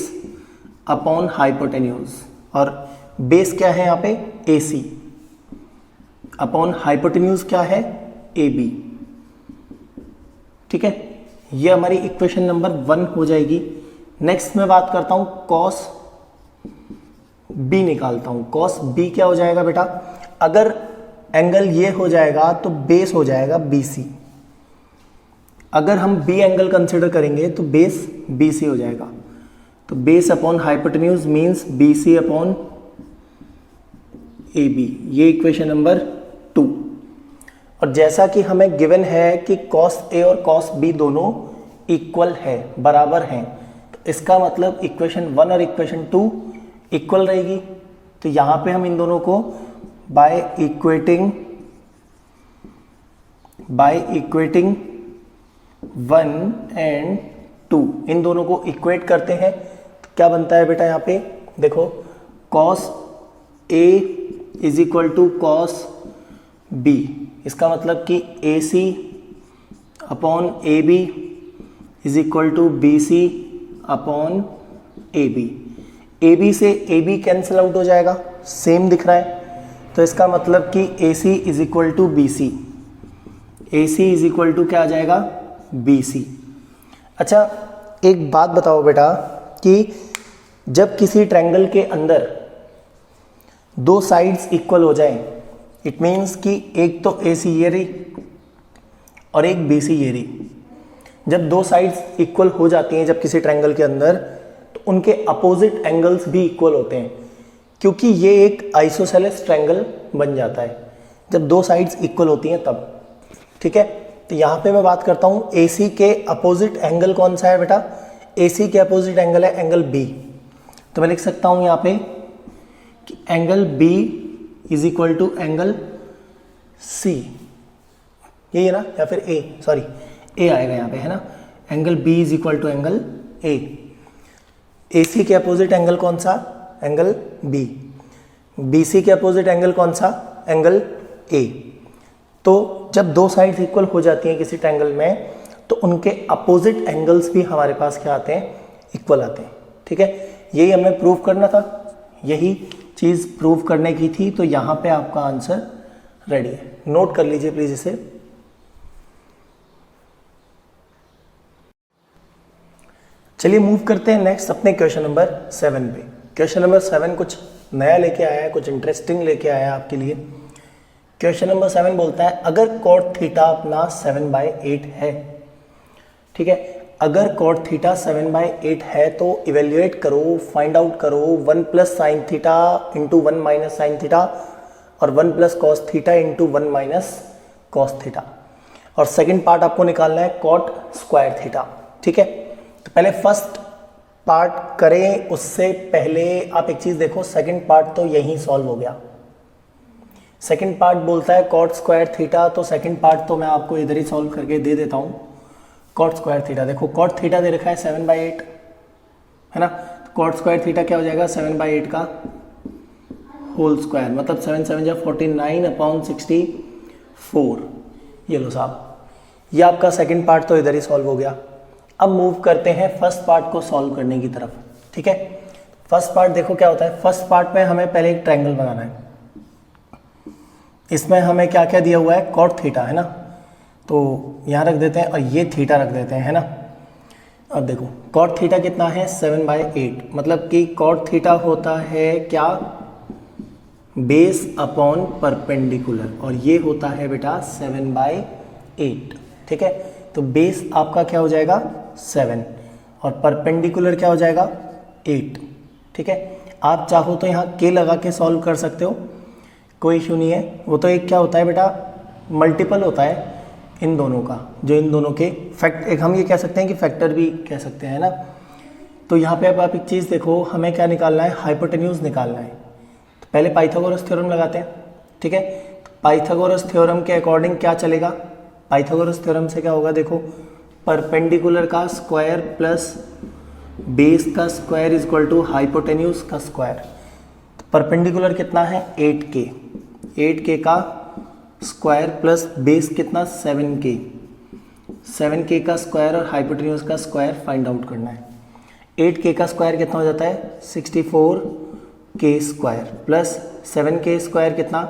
upon hypotenuse, और बेस क्या है यहाँ पे ए सी, अपॉन हाइपोटेन्यूज क्या है ए बी। ठीक है, ये हमारी इक्वेशन नंबर 1 हो जाएगी। नेक्स्ट मैं बात करता हूं कॉस बी निकालता हूं। कॉस बी क्या हो जाएगा बेटा, अगर एंगल ये हो जाएगा तो बेस हो जाएगा बी सी। अगर हम बी एंगल कंसिडर करेंगे तो बेस बी सी हो जाएगा। तो base upon hypotenuse means B C upon A B, ये इक्वेशन नंबर 2। और जैसा कि हमें गिवन है कि कॉस ए और कॉस बी दोनों इक्वल है, बराबर हैं, तो इसका मतलब इक्वेशन 1 और इक्वेशन 2 इक्वल रहेगी। तो यहाँ पे हम इन दोनों को बाय इक्वेटिंग 1 एंड 2 इन दोनों को इक्वेट करते हैं। तो क्या बनता है बेटा, यहाँ पे देखो cos A is equal to cos B, इसका मतलब कि A C upon A B is equal to B C upon A B. A B से ए बी कैंसिल आउट हो जाएगा, सेम दिख रहा है। तो इसका मतलब कि A C is equal to B C, A C is equal to क्या आ जाएगा बी सी। अच्छा एक बात बताओ बेटा कि जब किसी ट्रायंगल के अंदर दो साइड्स इक्वल हो जाएं, इट मीन्स कि एक तो ए सी ये रही और एक बी सी ये रही। जब दो साइड्स इक्वल हो जाती हैं जब किसी ट्रायंगल के अंदर, तो उनके अपोजिट एंगल्स भी इक्वल होते हैं, क्योंकि ये एक आइसोसेलेस ट्रायंगल बन जाता है जब दो साइड्स इक्वल होती हैं तब। ठीक है, तो यहाँ पे मैं बात करता हूँ ए सी के अपोजिट एंगल कौन सा है बेटा, ए सी के अपोजिट एंगल है एंगल बी। तो मैं लिख सकता हूँ यहाँ पे कि angle B is equal to angle C, यही है ना, या फिर ए, सॉरी ए आएगा यहाँ पे, है ना। Angle B is equal to angle A. A C के अपोजिट एंगल कौन सा, एंगल बी। बी सी के अपोजिट एंगल कौन सा, एंगल ए। तो जब दो साइड्स इक्वल हो जाती हैं किसी ट्रायंगल में, तो उनके अपोजिट एंगल्स भी हमारे पास क्या आते हैं, इक्वल आते हैं। ठीक है, यही हमें प्रूव करना था, यही चीज़ प्रूव करने की थी। तो यहाँ पे आपका आंसर रेडी है, नोट कर लीजिए प्लीज इसे। चलिए मूव करते हैं नेक्स्ट अपने क्वेश्चन नंबर 7 पे। क्वेश्चन नंबर 7 कुछ नया लेके आया है, कुछ इंटरेस्टिंग लेके आया है आपके लिए। क्वेश्चन नंबर 7 बोलता है अगर कॉट थीटा अपना 7/8 है, ठीक है, अगर कॉट थीटा 7/8 है तो इवेल्युएट करो, फाइंड आउट करो 1 plus sine theta into 1 minus sine theta और 1 plus cos theta into 1 minus cos theta. और सेकंड पार्ट आपको निकालना है कॉट स्क्वायर थीटा। ठीक है, तो पहले फर्स्ट पार्ट करें, उससे पहले आप एक चीज देखो, सेकंड पार्ट तो यहीं सॉल्व हो गया। सेकंड पार्ट बोलता है कॉट स्क्वायर थीटा, तो सेकंड पार्ट तो मैं आपको इधर ही सॉल्व करके दे देता हूँ। कॉट स्क्वायर थीटा, देखो कॉट थीटा दे रखा है 7/8, है ना। कॉट स्क्वायर थीटा क्या हो जाएगा, 7/8 का होल स्क्वायर, मतलब 7 7 जा 49 अपॉन 64। ये लो साहब, ये आपका सेकंड पार्ट तो इधर ही सॉल्व हो गया। अब मूव करते हैं फर्स्ट पार्ट को सॉल्व करने की तरफ। ठीक है, फर्स्ट पार्ट देखो क्या होता है। फर्स्ट पार्ट में हमें पहले एक ट्रायंगल बनाना है, इसमें हमें क्या क्या दिया हुआ है, कॉट थीटा, है ना। तो यहाँ रख देते हैं और ये थीटा रख देते हैं, है ना। अब देखो कॉट थीटा कितना है, 7/8, मतलब कि कॉट थीटा होता है क्या, बेस अपॉन परपेंडिकुलर, और ये होता है बेटा 7/8। ठीक है, तो बेस आपका क्या हो जाएगा 7 और परपेंडिकुलर क्या हो जाएगा 8। ठीक है, आप चाहो तो यहाँ के लगा के सॉल्व कर सकते हो, कोई इशू नहीं है। वो तो एक क्या होता है बेटा, मल्टीपल होता है इन दोनों का, जो इन दोनों के फैक्ट, एक हम ये कह सकते हैं कि फैक्टर भी कह सकते हैं ना। तो यहाँ पे अब आप एक चीज़ देखो, हमें क्या निकालना है, हाइपोटेन्यूज निकालना है। तो पहले पाइथागोरस थ्योरम लगाते हैं। ठीक है, तो पाइथागोरस थ्योरम के अकॉर्डिंग क्या चलेगा, पाइथागोरस थ्योरम से क्या होगा देखो, परपेंडिकुलर का स्क्वायर प्लस बेस का square is equal to hypotenuse का स्क्वायर। परपेंडिकुलर कितना है 8k, 8k का स्क्वायर प्लस बेस कितना 7k, 7k का स्क्वायर और हाइपोटेन्यूज का स्क्वायर फाइंड आउट करना है। 8k का स्क्वायर कितना हो जाता है 64k square plus 7k square कितना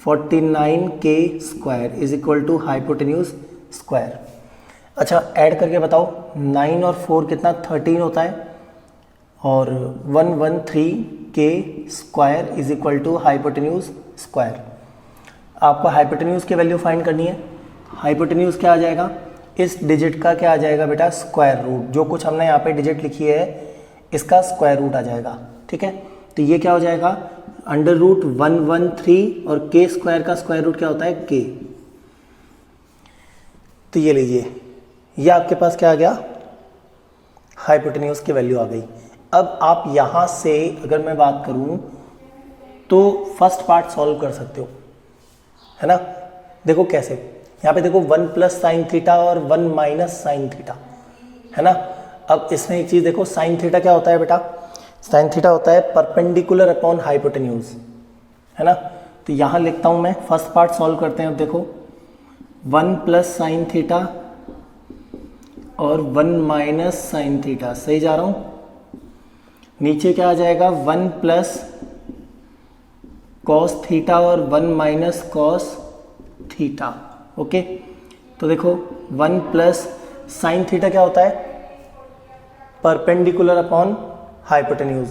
49k square is equal to hypotenuse square. अच्छा ऐड करके बताओ, 9 और 4 कितना 13 होता है और 113k square is equal to hypotenuse square. आपको हाइपोटेन्यूज की वैल्यू फाइंड करनी है। हाइपोटेन्यूज क्या आ जाएगा, इस डिजिट का क्या आ जाएगा बेटा स्क्वायर रूट, जो कुछ हमने यहाँ पे डिजिट लिखी है इसका स्क्वायर रूट आ जाएगा। ठीक है, तो ये क्या हो जाएगा अंडर रूट 113 और k स्क्वायर का स्क्वायर रूट क्या होता है k। तो ये लीजिए, ये आपके पास क्या आ गया हाइपोटेन्यूज की वैल्यू आ गई। अब आप यहाँ से अगर मैं बात करूँ तो फर्स्ट पार्ट सॉल्व कर सकते हो, है ना। देखो कैसे, यहाँ पे देखो 1 प्लस साइन थीटा और 1 माइनस साइन थीटा, है ना। अब इसमें एक चीज़ देखो, साइन थीटा क्या होता है बेटा, साइन थीटा होता है परपेंडिकुलर अपॉन हाइपोटेन्यूज, है ना। तो यहाँ लिखता हूँ मैं, फर्स्ट पार्ट सॉल्व करते हैं। अब देखो 1 प्लस साइन थीटा और 1 माइनस साइन थीटा, सही जा रहा हूँ। नीचे क्या आ जाएगा 1 प्लस कॉस थीटा और 1 माइनस कॉस थीटा। ओके, तो देखो 1 प्लस साइन थीटा क्या होता है perpendicular upon hypotenuse.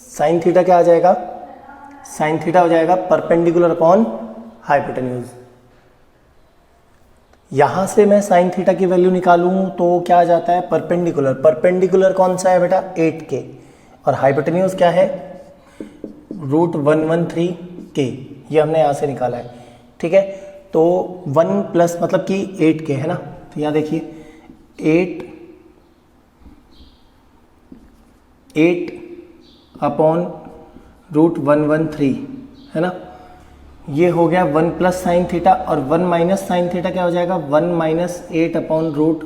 Sine theta क्या आ जाएगा, साइन थीटा हो जाएगा परपेंडिकुलर अपॉन हाइपोटेन्यूज। यहां से मैं साइन थीटा की वैल्यू निकालूं तो क्या आ जाता है परपेंडिकुलर, परपेंडिकुलर कौन सा है बेटा 8k और हाइपोटेन्यूज क्या है रूट 113k, ये हमने यहां से निकाला है। ठीक है, तो 1 प्लस मतलब कि 8k है ना, तो यहां देखिए 8 अपॉन रूट 113 है ना, ये हो गया 1 प्लस साइन थीटा और 1 माइनस साइन थीटा क्या हो जाएगा 1 माइनस 8 अपॉन रूट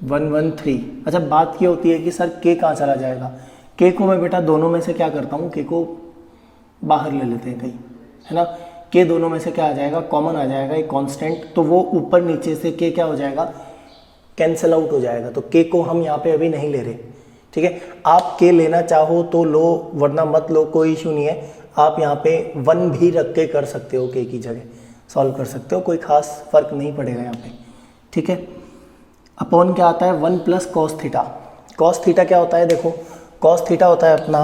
113। अच्छा बात ये होती है कि सर के कहाँ चला जाएगा, के को मैं बेटा दोनों में से क्या करता हूँ, के को बाहर ले लेते हैं कहीं, है ना। के दोनों में से क्या आ जाएगा कॉमन आ जाएगा एक कांस्टेंट, तो वो ऊपर नीचे से के क्या हो जाएगा कैंसिल आउट हो जाएगा, तो के को हम यहाँ पे अभी नहीं ले रहे। ठीक है, आप के लेना चाहो तो लो वरना मत लो, कोई इशू नहीं है। आप यहाँ पे 1 भी रख के कर सकते हो, के की जगह सॉल्व कर सकते हो, कोई खास फर्क नहीं पड़ेगा यहाँ पे। ठीक है, अपॉन क्या आता है 1 plus cos theta. Cos theta क्या होता है देखो, कॉस थीटा होता है अपना,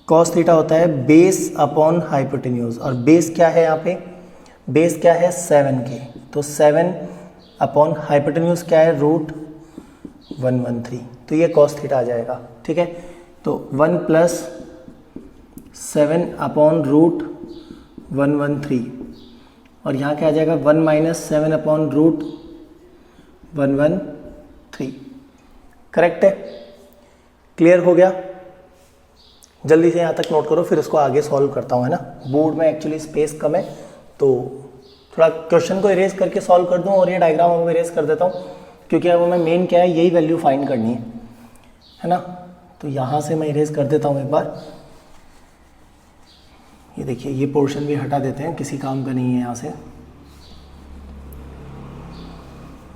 कॉस थीटा होता है बेस अपॉन हाइपोटेन्यूज, और बेस क्या है यहाँ पे, बेस क्या है 7k, तो 7 अपॉन हाइपोटेन्यूज क्या है रूट 113, तो ये कॉस थीटा आ जाएगा। ठीक है, तो 1 प्लस 7 अपॉन रूट 113 और यहाँ क्या आ जाएगा 1 माइनस 7 अपॉन रूट 113। करेक्ट है, क्लियर हो गया। जल्दी से यहाँ तक नोट करो, फिर इसको आगे सॉल्व करता हूँ, है ना। बोर्ड में एक्चुअली स्पेस कम है तो थोड़ा क्वेश्चन को इरेज करके सॉल्व कर दूँ और ये डायग्राम अब इरेज कर देता हूँ, क्योंकि अब मैं मेन क्या है यही वैल्यू फाइंड करनी है ना। तो यहाँ से मैं इरेज कर देता हूँ एक बार। ये देखिए ये पोर्शन भी हटा देते हैं, किसी काम का नहीं है यहाँ से।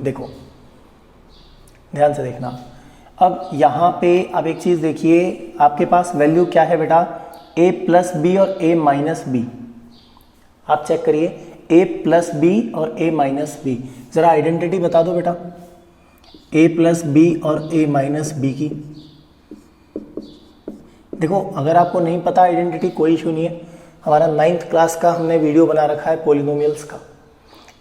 देखो ध्यान से देखना, अब यहाँ पे अब एक चीज़ देखिए, आपके पास वैल्यू क्या है बेटा a प्लस बी और a माइनस बी। आप चेक करिए a प्लस बी और a माइनस बी, ज़रा आइडेंटिटी बता दो बेटा a प्लस बी और a माइनस बी की। देखो अगर आपको नहीं पता आइडेंटिटी कोई इशू नहीं है, हमारा 9th क्लास का हमने वीडियो बना रखा है पॉलिनोमियल्स का,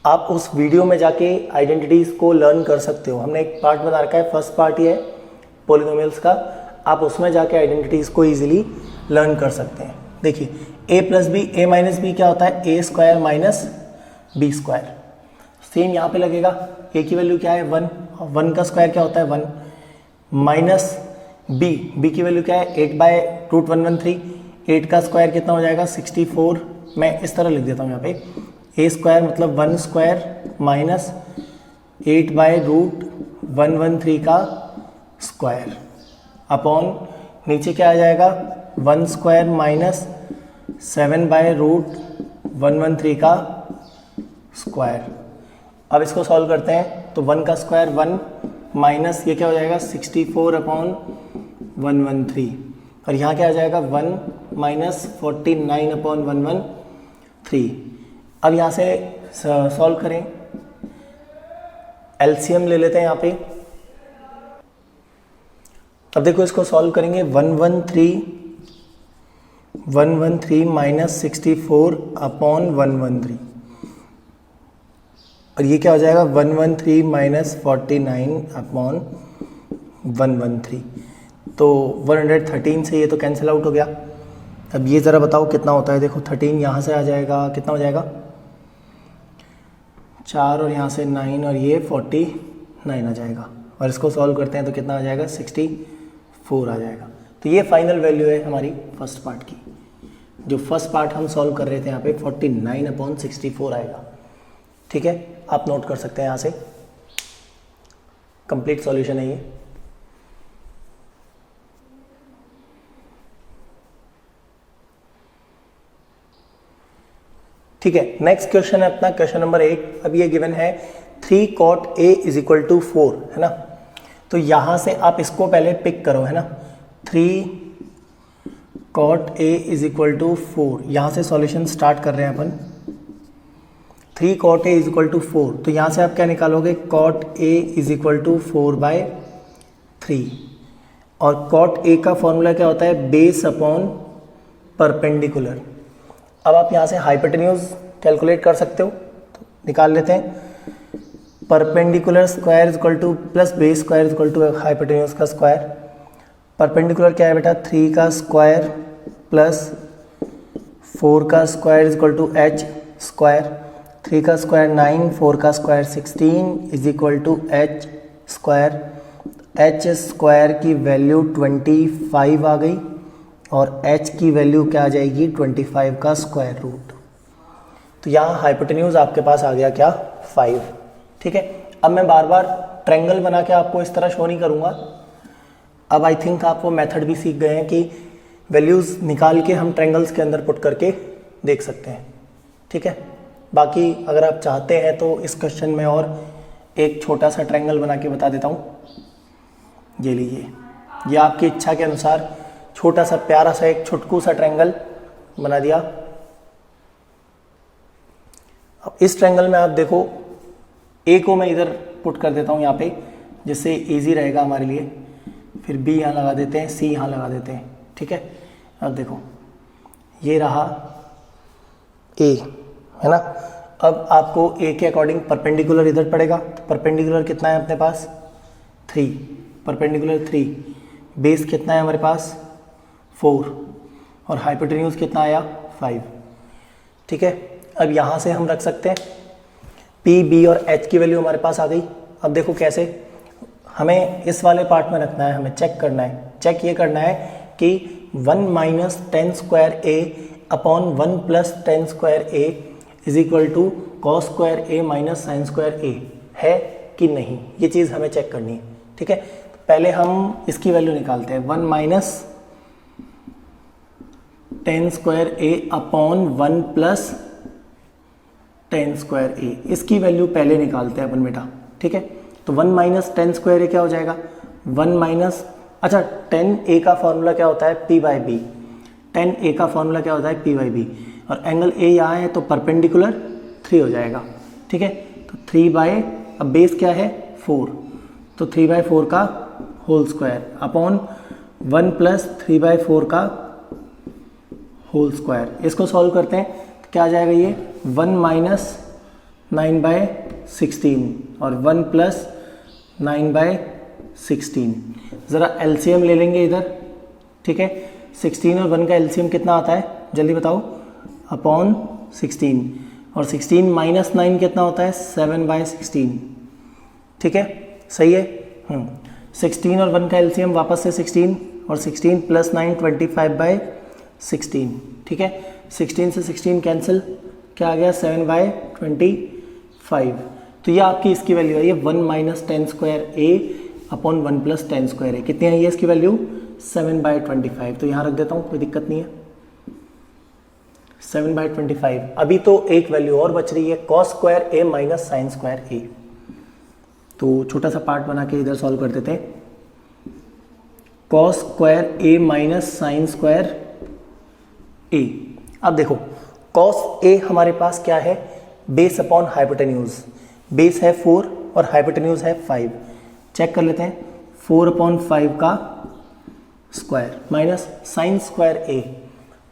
आप उस वीडियो में जाके आइडेंटिटीज़ को लर्न कर सकते हो। हमने एक पार्ट बना रखा है, फर्स्ट पार्ट ये है पॉलिनोमियल्स का, आप उसमें जाके आइडेंटिटीज़ को इजीली लर्न कर सकते हैं। देखिए a plus B a minus B क्या होता है a square minus B square. Same यहाँ पे लगेगा, a की वैल्यू क्या है 1, 1 का स्क्वायर क्या होता है 1, माइनस b की वैल्यू क्या है 8 बाय रूट 113, 8 का स्क्वायर कितना हो जाएगा 64 मैं इस तरह लिख देता हूँ यहाँ पे, ए स्क्वायर मतलब 1 स्क्वायर माइनस 8/√113 का स्क्वायर अपॉन नीचे क्या आ जाएगा 1 स्क्वायर माइनस 7/√113 का स्क्वायर। अब इसको सॉल्व करते हैं तो 1 का स्क्वायर 1 माइनस ये क्या हो जाएगा 64/113 और यहाँ क्या आ जाएगा 1 माइनस 49/113। अब यहाँ से सॉल्व करें, एलसीएम ले लेते हैं यहाँ पे। अब देखो इसको सॉल्व करेंगे 113 माइनस 64/113 और ये क्या हो जाएगा 113 माइनस 49/113। तो 113 से ये तो कैंसिल आउट हो गया। अब ये ज़रा बताओ कितना होता है। देखो 13 यहाँ से आ जाएगा, कितना हो जाएगा 4 और यहाँ से 9 और ये 49 आ जाएगा और इसको सॉल्व करते हैं तो कितना आ जाएगा 64 आ जाएगा। तो ये फाइनल वैल्यू है हमारी फर्स्ट पार्ट की। जो फर्स्ट पार्ट हम सॉल्व कर रहे थे यहाँ पे 49/64 आएगा। ठीक है, आप नोट कर सकते हैं यहाँ से, कंप्लीट सॉल्यूशन है ये। ठीक है, नेक्स्ट क्वेश्चन है अपना क्वेश्चन नंबर 8। अब ये गिवन है 3 cot A = 4 है ना। तो यहां से आप इसको पहले पिक करो है ना, 3 cot A = 4। यहां से सॉल्यूशन स्टार्ट कर रहे हैं अपन। 3 cot A = 4 तो यहां से आप क्या निकालोगे cot A = 4/3 और cot A का फॉर्मूला क्या होता है बेस अपॉन परपेंडिकुलर। अब आप यहाँ से हाइपोटेन्यूज कैलकुलेट कर सकते हो, तो निकाल लेते हैं। Perpendicular square equal to plus base square equal to hypotenuse का स्क्वायर। परपेंडिकुलर क्या है बेटा 3 का स्क्वायर प्लस 4 का square equal to h square. 3 का स्क्वायर 9, 4 का square 16 is equal to h square. h square की वैल्यू 25 आ गई और h की वैल्यू क्या आ जाएगी 25 का स्क्वायर रूट। तो यहाँ हाइपोटेन्यूज आपके पास आ गया क्या 5। ठीक है, अब मैं बार बार ट्रायंगल बना के आपको इस तरह शो नहीं करूँगा। अब आई थिंक आप वो मेथड भी सीख गए हैं कि वैल्यूज़ निकाल के हम ट्रायंगल्स के अंदर पुट करके देख सकते हैं। ठीक है, बाकी अगर आप चाहते हैं तो इस क्वेश्चन में और एक छोटा सा ट्रायंगल बना के बता देता हूँ। ये लीजिए, ये आपकी इच्छा के अनुसार छोटा सा प्यारा सा एक छुटकू सा ट्रायंगल बना दिया। अब इस ट्रायंगल में आप देखो ए को मैं इधर पुट कर देता हूँ यहाँ पे, जिससे इजी रहेगा हमारे लिए। फिर बी यहाँ लगा देते हैं, सी यहाँ लगा देते हैं। ठीक है, अब देखो ये रहा ए है ना। अब आपको ए के अकॉर्डिंग परपेंडिकुलर इधर पड़ेगा। तो परपेंडिकुलर कितना है अपने पास 3, परपेंडिकुलर 3। बेस कितना है हमारे पास 4 और हाइपोटेन्यूज कितना आया 5। ठीक है, अब यहाँ से हम रख सकते हैं पी बी और एच की वैल्यू हमारे पास आ गई। अब देखो कैसे, हमें इस वाले पार्ट में रखना है, हमें चेक करना है। चेक ये करना है कि 1 minus 10 square A upon 1 plus 10 square A is equal to cos square A minus sine square A है कि नहीं, ये चीज़ हमें चेक करनी है। ठीक है, तो पहले हम इसकी वैल्यू निकालते हैं। 1 minus 10 square A upon 1 plus 10 square ए, इसकी वैल्यू पहले निकालते हैं अपन बेटा। ठीक है, तो 1 माइनस 10 स्क्वायर ए क्या हो जाएगा 1 माइनस, अच्छा 10 ए का फॉर्मूला क्या होता है पी बाई बी। 10 ए का फॉर्मूला क्या होता है पी बाई बी और एंगल ए यहाँ है तो परपेंडिकुलर 3 हो जाएगा। ठीक है, तो 3 बाई, अब बेस क्या है 4, तो 3/4 का होल स्क्वायर अपॉन 1 प्लस 3/4 का होल स्क्वायर। इसको सॉल्व करते हैं तो क्या आ जाएगा ये 1 माइनस 9/16 और 1 प्लस 9/16। ज़रा एलसीएम ले लेंगे इधर। ठीक है, 16 और 1 का एलसीएम कितना आता है जल्दी बताओ, अपॉन 16 और 16 माइनस 9 कितना होता है 7/16। ठीक है, सही है। 16 और 1 का एलसीएम वापस से 16 और 16 प्लस 9 25/16। ठीक है, 16 से 16 कैंसिल, क्या आ गया 7/25। तो ये आपकी इसकी वैल्यू आई है 1 minus ten square A upon 1 plus ten square ए। कितनी आई है इसकी वैल्यू 7/25। तो यहाँ रख देता हूँ, कोई दिक्कत नहीं है, 7/25। अभी तो एक वैल्यू और बच रही है cos square A minus sine square ए। तो छोटा सा पार्ट बना के इधर सॉल्व कर देते हैं। Cos square A minus sine square ए। अब देखो कॉस ए हमारे पास क्या है, बेस अपॉन हाइपोटेन्यूज। बेस है 4 और हाइपोटेन्यूज है 5। चेक कर लेते हैं, 4/5 का स्क्वायर माइनस साइन स्क्वायर ए,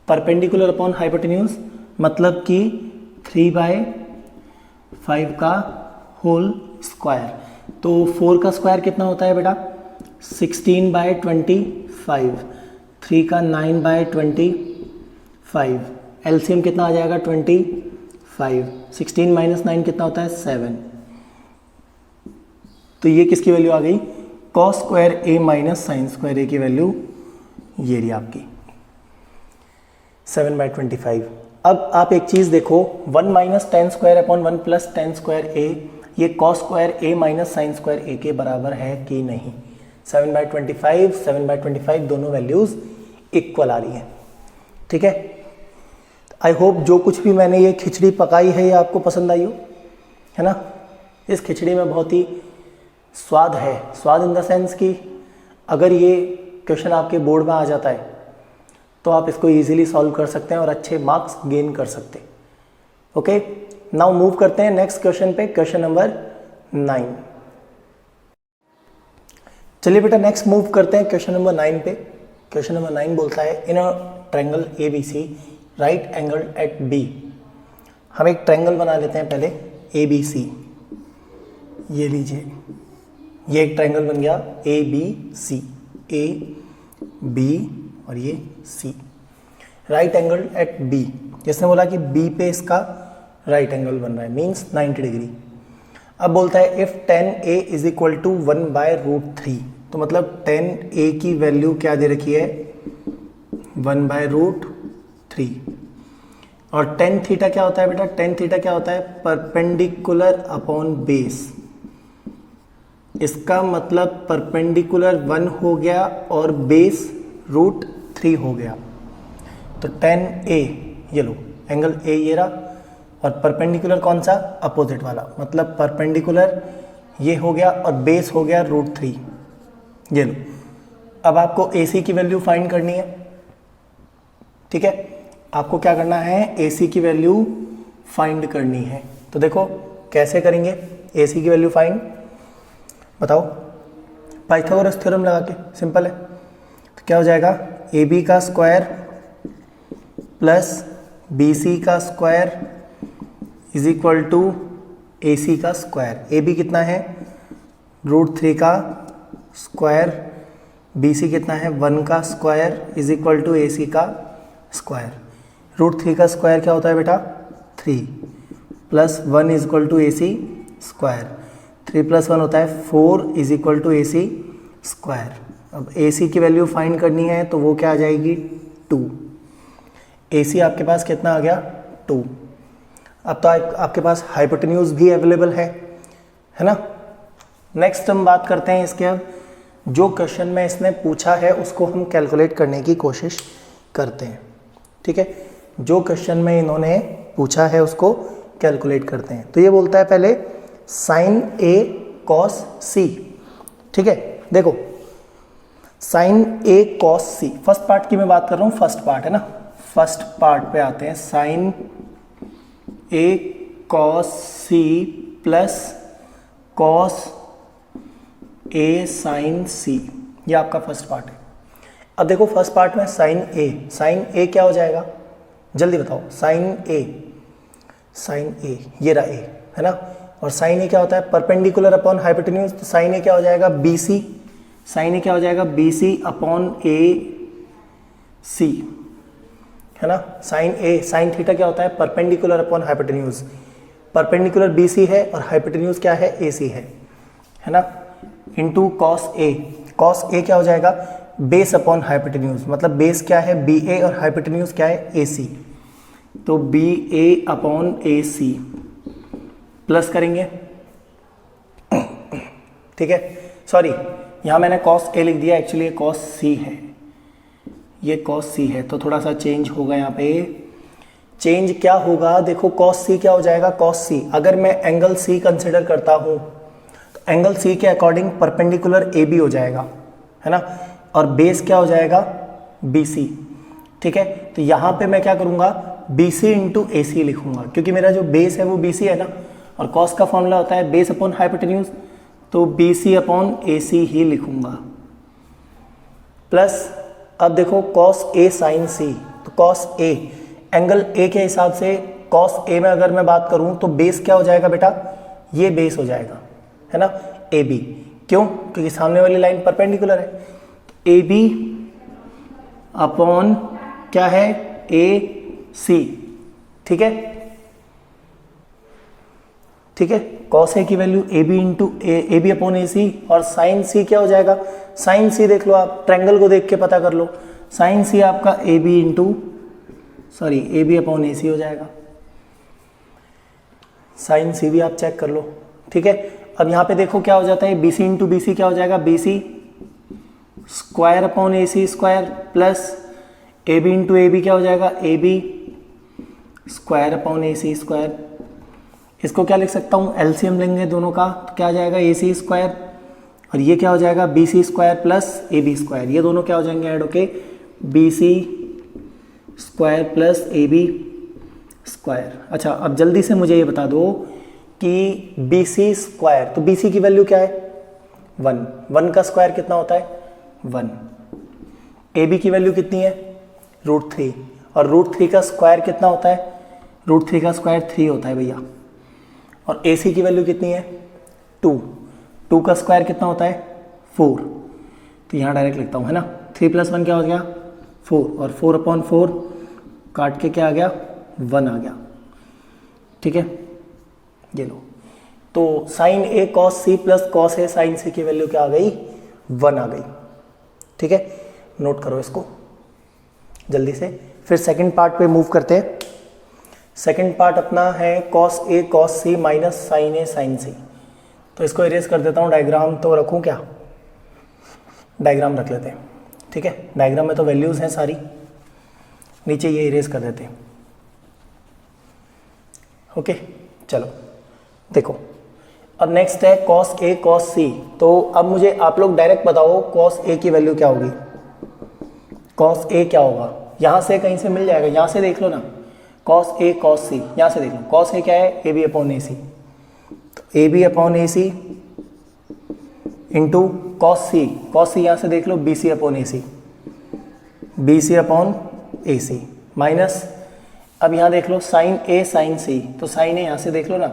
परपेंडिकुलर अपॉन हाइपोटेन्यूज मतलब कि 3/5 का होल स्क्वायर। तो 4 का स्क्वायर कितना होता है बेटा 16/25, 3 का 9/25, एलसीएम कितना आ जाएगा 25, 16 माइनस 9 कितना होता है 7। तो ये किसकी वैल्यू आ गई, cos square A minus sine square ए की वैल्यू ये रही आपकी 7/25। अब आप एक चीज़ देखो, 1 minus ten square upon 1 plus ten square A, ये cos square A minus sine square A के बराबर है कि नहीं। 7/25 दोनों वैल्यूज़ इक्वल आ रही हैं, ठीक है। आई होप जो कुछ भी मैंने ये खिचड़ी पकाई है ये आपको पसंद आई हो, है ना। इस खिचड़ी में बहुत ही स्वाद है, स्वाद इन द सेंस कि अगर ये क्वेश्चन आपके बोर्ड में आ जाता है तो आप इसको इजीली सॉल्व कर सकते हैं और अच्छे मार्क्स गेन कर सकते हैं। ओके, नाउ मूव करते हैं नेक्स्ट क्वेश्चन पे, क्वेश्चन नंबर 9। चलिए बेटा नेक्स्ट मूव करते हैं क्वेश्चन नंबर 9 पे। क्वेश्चन नंबर 9 बोलता है in a triangle ABC right angle at B। हम एक ट्रायंगल बना लेते हैं पहले ABC। ये लीजिए, ये एक ट्रायंगल बन गया ABC, A B और ये C, right angle at B। जिसने बोला कि B पे इसका राइट एंगल बन रहा है, मीन्स 90 डिग्री। अब बोलता है if 10A is equal to 1/√3। तो मतलब 10A की वैल्यू क्या दे रखी है 1/√3। और tan थीटा क्या होता है बेटा, tan थीटा क्या होता है परपेंडिकुलर अपॉन बेस। इसका मतलब परपेंडिकुलर 1 हो गया और बेस √3 हो गया। तो tan A, ये लो एंगल A ये रहा, और परपेंडिकुलर कौन सा अपोजिट वाला, मतलब परपेंडिकुलर ये हो गया और बेस हो गया √3। ये लो, अब आपको AC की वैल्यू फाइंड करनी है, ठीक है। आपको क्या करना है, AC की वैल्यू फाइंड करनी है। तो देखो कैसे करेंगे AC की वैल्यू फाइंड, बताओ। पाइथागोरस थ्योरम लगा के, सिंपल है। तो क्या हो जाएगा AB का स्क्वायर प्लस BC का square is equal to AC का स्क्वायर। AB कितना है √3 का स्क्वायर, BC कितना है 1 का square is equal to AC का स्क्वायर। √3 का स्क्वायर क्या होता है बेटा 3, plus 1 is equal to AC square. 3 + 1 होता है 4 is equal to AC square. अब AC की वैल्यू फाइंड करनी है तो वो क्या आ जाएगी 2। AC आपके पास कितना आ गया 2। अब तो आपके पास हाइपोटेन्यूज भी अवेलेबल है ना। नेक्स्ट हम बात करते हैं इसके, अब जो क्वेश्चन में इसने पूछा है उसको हम कैलकुलेट करने की कोशिश करते हैं, ठीक है। जो क्वेश्चन में इन्होंने पूछा है उसको कैलकुलेट करते हैं। तो ये बोलता है पहले साइन A cos C, ठीक है। देखो sine A cos C, first part की मैं बात कर रहा हूँ, फर्स्ट पार्ट है ना। फर्स्ट पार्ट पे आते हैं, sine A cos C plus cos A sin C, ये आपका फर्स्ट पार्ट है। अब देखो फर्स्ट पार्ट में साइन A क्या हो जाएगा, जल्दी बताओ। साइन A ये रहा A, है ना। और साइन A क्या होता है परपेंडिकुलर अपॉन हाइपोटेन्यूज। तो साइन A क्या हो जाएगा BC, साइन A क्या हो जाएगा BC अपॉन AC, है ना। साइन थीटा क्या होता है perpendicular upon hypotenuse. Perpendicular BC है और हाइपोटेन्यूज क्या है AC है ना। Into cos A, cos A क्या हो जाएगा बेस अपॉन हाइपोटेन्यूज, मतलब बेस क्या है BA और हाइपोटेन्यूज क्या है AC। तो B A upon A C plus करेंगे, ठीक है। सॉरी, यहाँ मैंने कॉस ए लिख दिया, एक्चुअली ये कॉस सी है, ये कॉस सी है, तो थोड़ा सा चेंज होगा यहाँ पे। चेंज क्या होगा, देखो कॉस सी क्या हो जाएगा, कॉस सी अगर मैं एंगल सी कंसिडर करता हूँ तो एंगल सी के अकॉर्डिंग परपेंडिकुलर ए बी हो जाएगा, है ना, और बेस क्या हो जाएगा, बी सी, ठीक है। तो यहाँ पे मैं क्या करूँगा, बी सी इंटू ए सी लिखूँगा, क्योंकि मेरा जो बेस है वो बी सी है ना, और कॉस का फॉर्मूला होता है बेस अपॉन हाइपोटेन्यूज, तो बी सी अपॉन ए सी ही लिखूँगा। प्लस अब देखो कॉस ए साइन सी, तो कॉस ए एंगल ए के हिसाब से कॉस ए में अगर मैं बात करूं तो बेस क्या हो जाएगा बेटा, ये बेस हो जाएगा, है ना, ए बी। क्यों, क्योंकि सामने वाली लाइन परपेंडिकुलर है। ए बी अपॉन क्या है, ए सी, ठीक है, ठीक है। कॉस ए की value A B into A B upon A C, और साइन सी क्या हो जाएगा, साइन सी देख लो आप, ट्रायंगल को देख के पता कर लो, साइन सी आपका A B into sorry A B upon A C हो जाएगा, साइन सी भी आप चेक कर लो, ठीक है। अब यहाँ पे देखो क्या हो जाता है, B C into B C क्या हो जाएगा, B C square upon A C square, plus A B into A B क्या हो जाएगा, A B square upon A C square. इसको क्या लिख सकता हूँ, एलसीएम लेंगे दोनों का, तो क्या आ जाएगा, ए सी स्क्वायर, और ये क्या हो जाएगा, B C square plus A B square, ये दोनों क्या हो जाएंगे ऐड होके, B C square plus A B square. अच्छा, अब जल्दी से मुझे ये बता दो कि बी सी स्क्वायर, तो बी सी की वैल्यू क्या है, 1, 1 का स्क्वायर कितना होता है, 1। ए बी की वैल्यू कितनी है, √3, और √3 का स्क्वायर कितना होता है, √3 का स्क्वायर 3 होता है भैया। और ए सी की वैल्यू कितनी है, 2, 2 का स्क्वायर कितना होता है, 4। तो यहाँ डायरेक्ट लिखता हूँ, है ना, 3 + 1 क्या हो गया, 4, और 4/4 काट के क्या आ गया, 1 आ गया, ठीक है। ये लो, तो sign A cos C plus cos A sign सी की वैल्यू क्या आ गई, 1 आ गई, ठीक है। नोट करो इसको जल्दी से। फिर सेकंड पार्ट पे मूव करते हैं। सेकंड पार्ट अपना है कॉस ए कॉस सी माइनस साइन ए साइन सी। तो इसको इरेज कर देता हूँ, डायग्राम तो रखूँ क्या, डायग्राम रख लेते हैं, ठीक है। डायग्राम में तो वैल्यूज़ हैं सारी, नीचे ये इरेज कर देते हैं, ओके। चलो देखो, अब नेक्स्ट है कॉस ए कॉस सी। तो अब मुझे आप लोग डायरेक्ट बताओ कॉस ए की वैल्यू क्या होगी, कॉस ए क्या होगा, यहाँ से कहीं से मिल जाएगा, यहाँ से देख लो ना, कॉस ए कॉस सी, यहाँ से देख लो, कॉस ए क्या है, ए बी अपॉन ए सी, तो A B upon A C into cos C, cos C यहाँ से देख लो, B C upon A C, B C upon A C, minus अब यहाँ देख लो साइन ए साइन सी, तो साइन ए यहाँ से देख लो ना,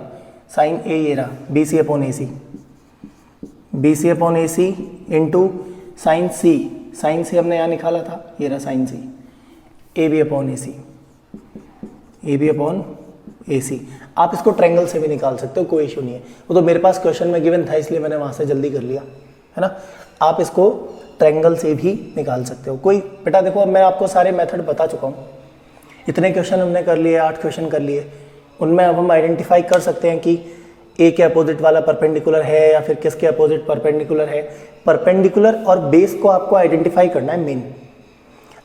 साइन ए ये रहा, B C upon A C, B C upon A C into sine C, sine C हमने यहाँ निकाला था, ये रहा sine C, A B upon A C, A B upon A C. आप इसको ट्रायंगल से भी निकाल सकते हो, कोई इशू नहीं है, वो तो मेरे पास क्वेश्चन में गिवन था इसलिए मैंने वहाँ से जल्दी कर लिया, है ना। आप इसको ट्रायंगल से भी निकाल सकते हो, कोई बेटा देखो अब मैं आपको सारे मेथड बता चुका हूँ, इतने क्वेश्चन हमने कर लिए, 8 क्वेश्चन कर लिए, उनमें अब हम आइडेंटिफाई कर सकते हैं कि ए के अपोजिट वाला परपेंडिकुलर है या फिर किसके अपोजिट परपेंडिकुलर है। परपेंडिकुलर और बेस को आपको आइडेंटिफाई करना है मेन।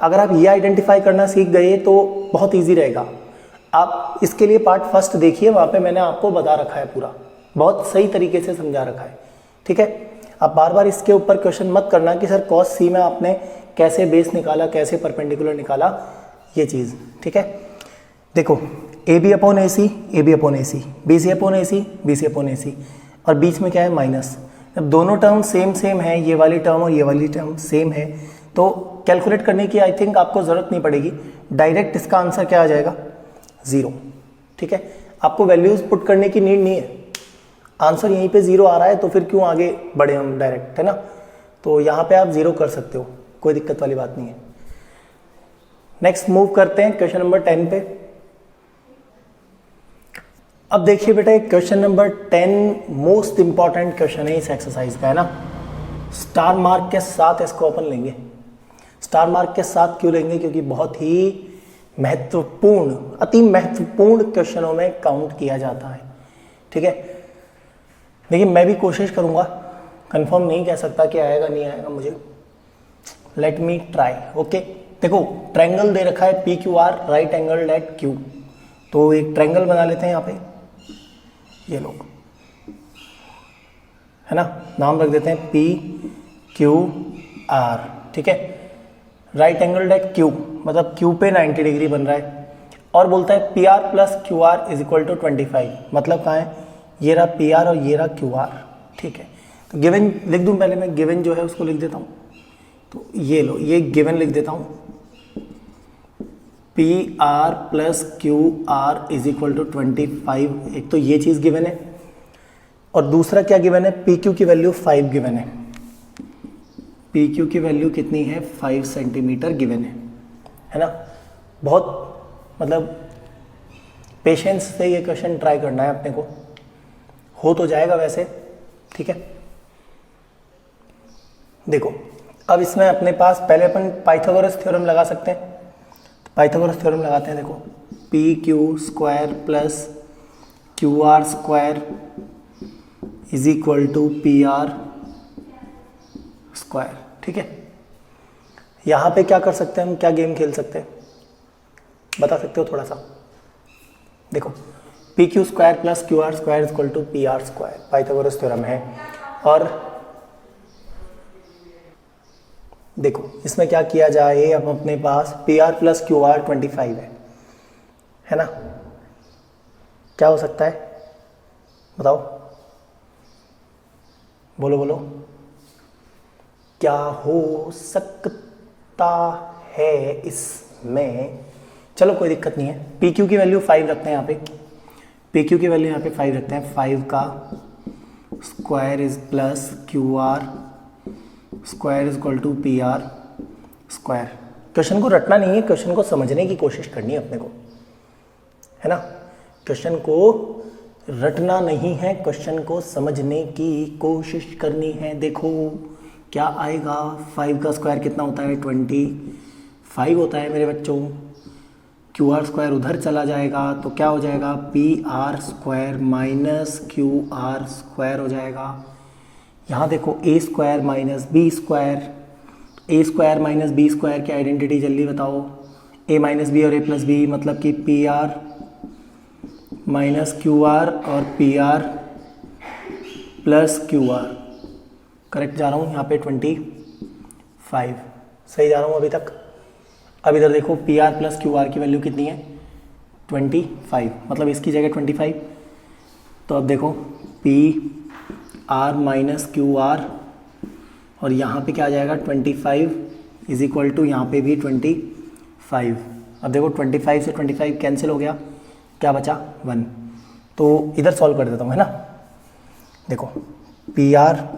अगर आप ये आइडेंटिफाई करना सीख गए तो बहुत ईजी रहेगा। आप इसके लिए पार्ट फर्स्ट देखिए, वहाँ पे मैंने आपको बता रखा है पूरा, बहुत सही तरीके से समझा रखा है, ठीक है। आप बार बार इसके ऊपर क्वेश्चन मत करना कि सर कॉस सी में आपने कैसे बेस निकाला, कैसे परपेंडिकुलर निकाला, ये चीज़, ठीक है। देखो A B upon A C, A B upon A C, B C upon A C, B C upon A C, और बीच में क्या है माइनस। जब दोनों टर्म सेम सेम है, ये वाली टर्म और ये वाली टर्म सेम है, तो कैलकुलेट करने की आई थिंक आपको ज़रूरत नहीं पड़ेगी, डायरेक्ट इसका आंसर क्या आ जाएगा, 0, ठीक है। आपको वैल्यूज़ पुट करने की नीड नहीं है, आंसर यहीं पे 0 आ रहा है तो फिर क्यों आगे बढ़े हम डायरेक्ट, है ना। तो यहाँ पे आप 0 कर सकते हो, कोई दिक्कत वाली बात नहीं है। नेक्स्ट मूव करते हैं क्वेश्चन नंबर 10 पे। अब देखिए बेटा, question number 10 most important question है इस एक्सरसाइज का, है ना। स्टार मार्क के साथ इसको अपन लेंगे। स्टार मार्क के साथ क्यों लेंगे, क्योंकि बहुत ही महत्वपूर्ण, अति महत्वपूर्ण क्वेश्चनों में काउंट किया जाता है। ठीक है, देखिए मैं भी कोशिश करूंगा, कंफर्म नहीं कह सकता कि आएगा नहीं आएगा मुझे, लेट मी ट्राई। ओके, देखो ट्रायंगल दे रखा है P Q R, right angle at Q, तो एक ट्रायंगल बना लेते हैं यहाँ पे, ये लो, है ना, नाम रख देते हैं पी क्यू आर। ठीक है, राइट एंगल एट क्यू मतलब क्यू पे 90 डिग्री बन रहा है, और बोलता है P R plus Q R is equal to 25, मतलब कहाँ है, ये रहा पी आर और ये रहा क्यू आर। ठीक है, तो गिवन लिख दूं, पहले मैं गिवन जो है उसको लिख देता हूँ, तो ये लो, ये गिवन लिख देता हूँ, P R plus Q R is equal to 25। एक तो ये चीज़ गिवन है, और दूसरा क्या गिवन है, पी क्यू की वैल्यू 5 गिवन है, पी क्यू की वैल्यू कितनी है, 5 सेंटीमीटर गिवन है ना। बहुत मतलब पेशेंस से ये क्वेश्चन ट्राई करना है अपने को, हो तो जाएगा वैसे। ठीक है, देखो अब इसमें अपने पास पहले अपन पाइथागोरस थ्योरम लगा सकते हैं, तो पाइथागोरस थ्योरम लगाते हैं। देखो P Q square plus Q R square is equal to P R square. ठीक है, यहाँ पे क्या कर सकते हैं हम, क्या गेम खेल सकते हैं, बता सकते हो थोड़ा सा। देखो P Q square plus Q R square equal to P R square, Pythagoras theorem है। और देखो इसमें क्या किया जाए, अब अपने पास P R plus Q R 25 है ना, क्या हो सकता है बताओ, बोलो बोलो, क्या हो सकता है इसमें। चलो कोई दिक्कत नहीं है, पी क्यू की वैल्यू 5 रखते हैं यहाँ पे, पी क्यू की वैल्यू यहाँ पे 5 रखते हैं, 5 का square is plus Q R square is equal to P R square. Question को रटना नहीं है, क्वेश्चन को समझने की कोशिश करनी है अपने को, है ना, क्वेश्चन को रटना नहीं है, क्वेश्चन को समझने की कोशिश करनी है। देखो क्या आएगा, 5 का स्क्वायर कितना होता है, 25 होता है मेरे बच्चों, क्यू आर स्क्वायर उधर चला जाएगा तो क्या हो जाएगा, P R square minus Q R square हो जाएगा। यहाँ देखो ए स्क्वायर माइनस बी स्क्वायर, ए स्क्वायर माइनस बी स्क्वायर की आइडेंटिटी जल्दी बताओ, ए माइनस बी और ए प्लस बी मतलब कि P R minus Q R और P R plus Q R. Correct जा रहा हूँ यहाँ पे 25, सही जा रहा हूँ अभी तक। अब इधर देखो P R plus Q are की वैल्यू कितनी है, 25, मतलब इसकी जगह 25। तो अब देखो P R minus Q R, और यहाँ पे क्या आ जाएगा 25 इज इक्वल टू यहाँ पे भी 25। अब देखो 25 से 25 कैंसिल हो गया, क्या बचा 1, तो इधर सॉल्व कर देता हूँ, है ना। देखो P R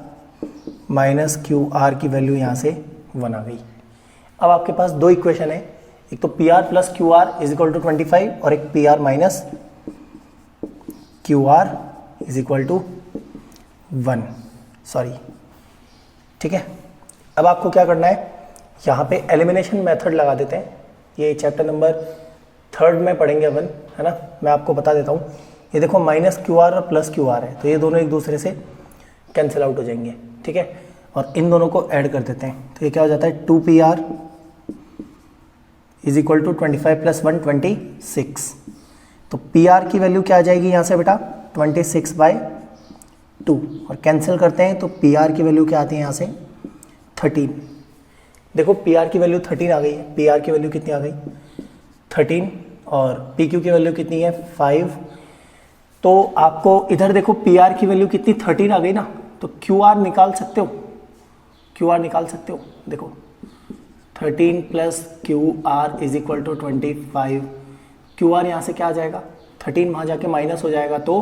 minus Q are की वैल्यू यहाँ से 1 आ गई। अब आपके पास दो इक्वेशन है, एक तो P R plus Q R is equal to 25 और एक P R minus Q R is equal to 1, sorry. ठीक है, अब आपको क्या करना है, यहाँ पे एलिमिनेशन मेथड लगा देते हैं, ये चैप्टर नंबर 3 में पढ़ेंगे अपन, है ना। मैं आपको बता देता हूँ, ये देखो माइनस क्यू आर और प्लस क्यू आर है, तो ये दोनों एक दूसरे से कैंसिल आउट हो जाएंगे। ठीक है, और इन दोनों को ऐड कर देते हैं, तो ये क्या हो जाता है 2 P R is equal to 25 plus 1 26। तो पी आर की वैल्यू क्या आ जाएगी यहाँ से बेटा 26/2, और कैंसिल करते हैं तो पी आर की वैल्यू क्या आती है यहाँ से 13। देखो पी आर की वैल्यू 13 आ गई है, पी आर की वैल्यू कितनी आ गई 13, और पी क्यू की वैल्यू कितनी है 5। तो आपको इधर देखो पी आर की वैल्यू कितनी 13 आ गई ना, तो क्यू आर निकाल सकते हो, क्यू आर निकाल सकते हो। देखो 13 plus Q R is equal to 25, Q R यहाँ से क्या आ जाएगा 13, वहाँ जाके माइनस हो जाएगा, तो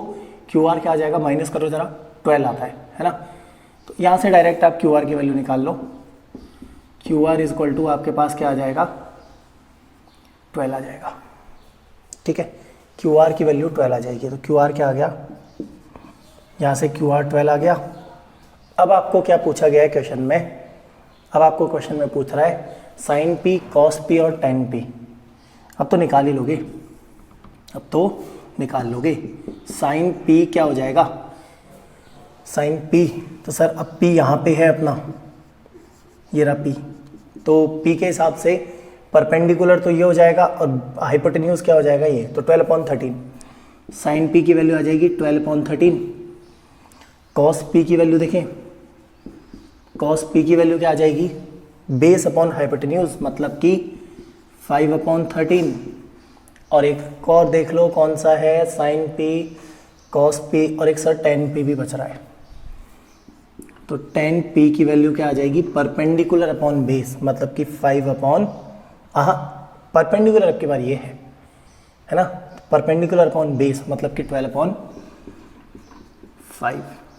क्यू आर क्या आ जाएगा, माइनस करो जरा 12 आता है ना। तो यहाँ से डायरेक्ट आप क्यू आर की वैल्यू निकाल लो, Q R is equal to आपके पास क्या आ जाएगा 12 आ जाएगा। ठीक है, क्यू आर की वैल्यू 12 आ जाएगी, तो क्यू आर क्या आ गया, यहाँ से क्यू आर 12 आ गया। अब आपको क्या पूछा गया है क्वेश्चन में, अब आपको क्वेश्चन में पूछ रहा है साइन पी, कॉस पी और टेन पी। अब तो निकाल ही लोगे, अब तो निकाल लोगे। साइन पी क्या हो जाएगा, साइन पी, तो सर अब पी यहाँ पे है अपना, ये रहा पी, तो पी के हिसाब से परपेंडिकुलर तो ये हो जाएगा और हाइपोटेन्यूज क्या हो जाएगा ये, तो 12/13। साइन पी की वैल्यू आ जाएगी 12/13। कॉस पी की वैल्यू देखें, कॉस पी की वैल्यू क्या आ जाएगी, बेस अपॉन हाइपोटेन्यूज, मतलब कि 5/13। और एक और देख लो कौन सा है, साइन पी, कॉस पी, और एक सर टेन पी भी बच रहा है। तो टेन पी की वैल्यू क्या आ जाएगी, परपेंडिकुलर अपॉन बेस, मतलब कि 5 परपेंडिकुलर अब की बार ये है ना, परपेंडिकुलर अपॉन बेस मतलब कि 12/5।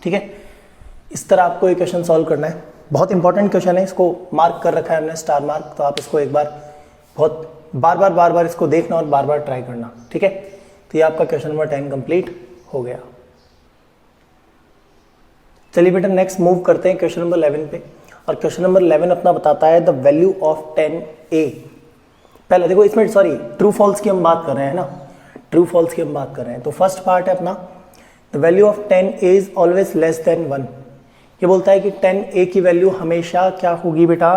ठीक है, इस तरह आपको ये क्वेश्चन सॉल्व करना है। बहुत इंपॉर्टेंट क्वेश्चन है, इसको मार्क कर रखा है हमने स्टार मार्क, तो आप इसको एक बार बहुत बार बार इसको देखना और बार बार ट्राई करना। ठीक है, तो ये आपका क्वेश्चन नंबर 10 कंप्लीट हो गया। चलिए बेटा नेक्स्ट मूव करते हैं क्वेश्चन नंबर 11 पे, और क्वेश्चन नंबर 11 अपना बताता है द वैल्यू ऑफ 10a। पहले देखो इसमें सॉरी ट्रू फॉल्स की हम बात कर रहे हैं ना, ट्रू फॉल्स की हम बात कर रहे हैं। तो फर्स्ट पार्ट है अपना the value of 10a is always less than 1। ये बोलता है कि 10a की वैल्यू हमेशा क्या होगी बेटा,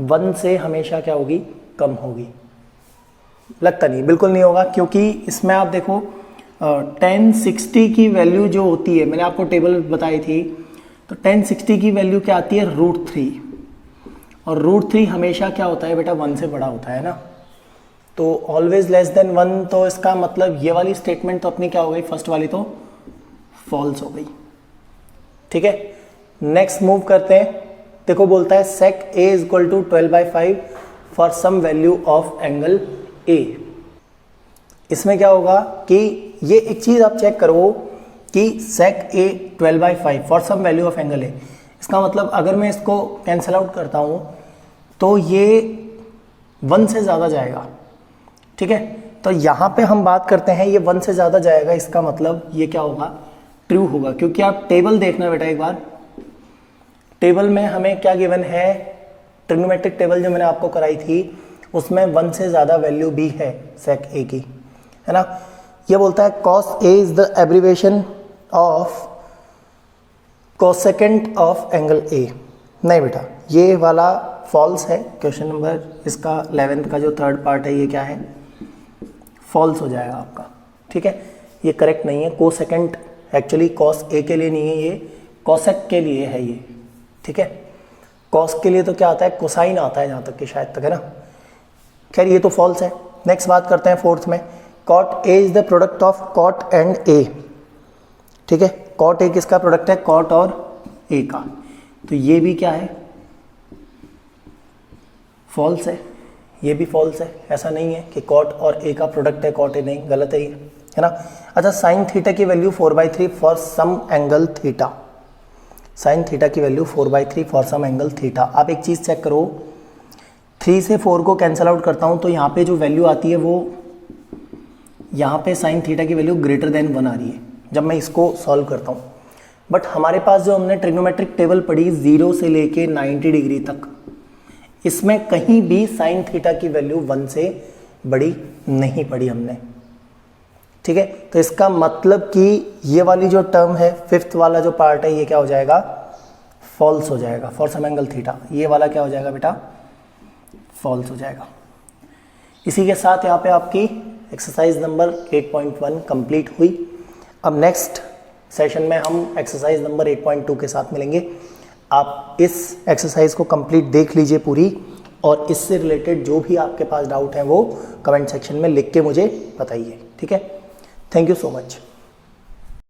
1 से हमेशा क्या होगी, कम होगी। लगता नहीं, बिल्कुल नहीं होगा, क्योंकि इसमें आप देखो 1060 की वैल्यू जो होती है, मैंने आपको टेबल बताई थी, तो 1060 की वैल्यू क्या आती है, √3, और √3 हमेशा क्या होता है बेटा, 1 से बड़ा होता है ना। तो ऑलवेज लेस देन 1, तो इसका मतलब ये वाली स्टेटमेंट तो अपनी क्या हो गई, फर्स्ट वाली तो फॉल्स हो गई। ठीक है, नेक्स्ट मूव करते हैं। देखो बोलता है sec a is equal to 12/5 for some value of angle a। इसमें क्या होगा कि ये एक चीज आप चेक करो कि sec a 12/5 for some value of angle a, इसका मतलब अगर मैं इसको कैंसिल आउट करता हूं तो ये 1 से ज़्यादा जाएगा। ठीक है, तो यहाँ पे हम बात करते हैं ये 1 से ज़्यादा जाएगा, इसका मतलब ये क्या होगा, ट्रू होगा, क्योंकि आप टेबल देखना बेटा एक बार। टेबल में हमें क्या गिवन है, ट्रिग्नोमेट्रिक टेबल जो मैंने आपको कराई थी उसमें 1 से ज़्यादा वैल्यू भी है sec a की, है ना। ये बोलता है cos a is the abbreviation of cosecant of angle a। नहीं बेटा, ये वाला फॉल्स है। क्वेश्चन नंबर इसका 11th का जो थर्ड पार्ट है ये क्या है, फॉल्स हो जाएगा आपका। ठीक है, ये करेक्ट नहीं है। कोसेकेंट एक्चुअली cos a के लिए नहीं है, ये कोसेक के लिए है ये। ठीक है, cos के लिए तो क्या आता है, कोसाइन आता है जहाँ तक कि शायद तक, है ना। खैर ये तो फॉल्स है। नेक्स्ट बात करते हैं फोर्थ में, cot a is the product of cot and a। ठीक है, cot a किसका प्रोडक्ट है, cot और a का, तो ये भी क्या है, फॉल्स है। ये भी फॉल्स है, ऐसा नहीं है कि cot और a का प्रोडक्ट है cot a नहीं, गलत है ये, है ना। अच्छा, साइन थीटा की value 4/3 for some angle theta. Sine theta की value 4/3 for some angle theta. आप एक चीज़ चेक करो, 3 से 4 को कैंसिल आउट करता हूँ तो यहाँ पे जो वैल्यू आती है वो यहाँ पे साइन थीटा की वैल्यू ग्रेटर देन 1 आ रही है जब मैं इसको सॉल्व करता हूँ। बट हमारे पास जो हमने ट्रिग्नोमेट्रिक टेबल पढ़ी 0 से लेके 90 डिग्री तक, इसमें कहीं भी साइन थीटा की वैल्यू 1 से बड़ी नहीं पढ़ी हमने। ठीक है, तो इसका मतलब कि ये वाली जो टर्म है, फिफ्थ वाला जो पार्ट है, ये क्या हो जाएगा, फॉल्स हो जाएगा फॉर सम एंगल थीटा। ये वाला क्या हो जाएगा बेटा, फॉल्स हो जाएगा। इसी के साथ यहाँ पे आपकी एक्सरसाइज नंबर 8.1 कंप्लीट हुई। अब नेक्स्ट सेशन में हम एक्सरसाइज नंबर 8.2 के साथ मिलेंगे। आप इस एक्सरसाइज को कंप्लीट देख लीजिए पूरी, और इससे रिलेटेड जो भी आपके पास डाउट है वो कमेंट सेक्शन में लिख के मुझे बताइए। ठीक है, थैंक यू सो मच।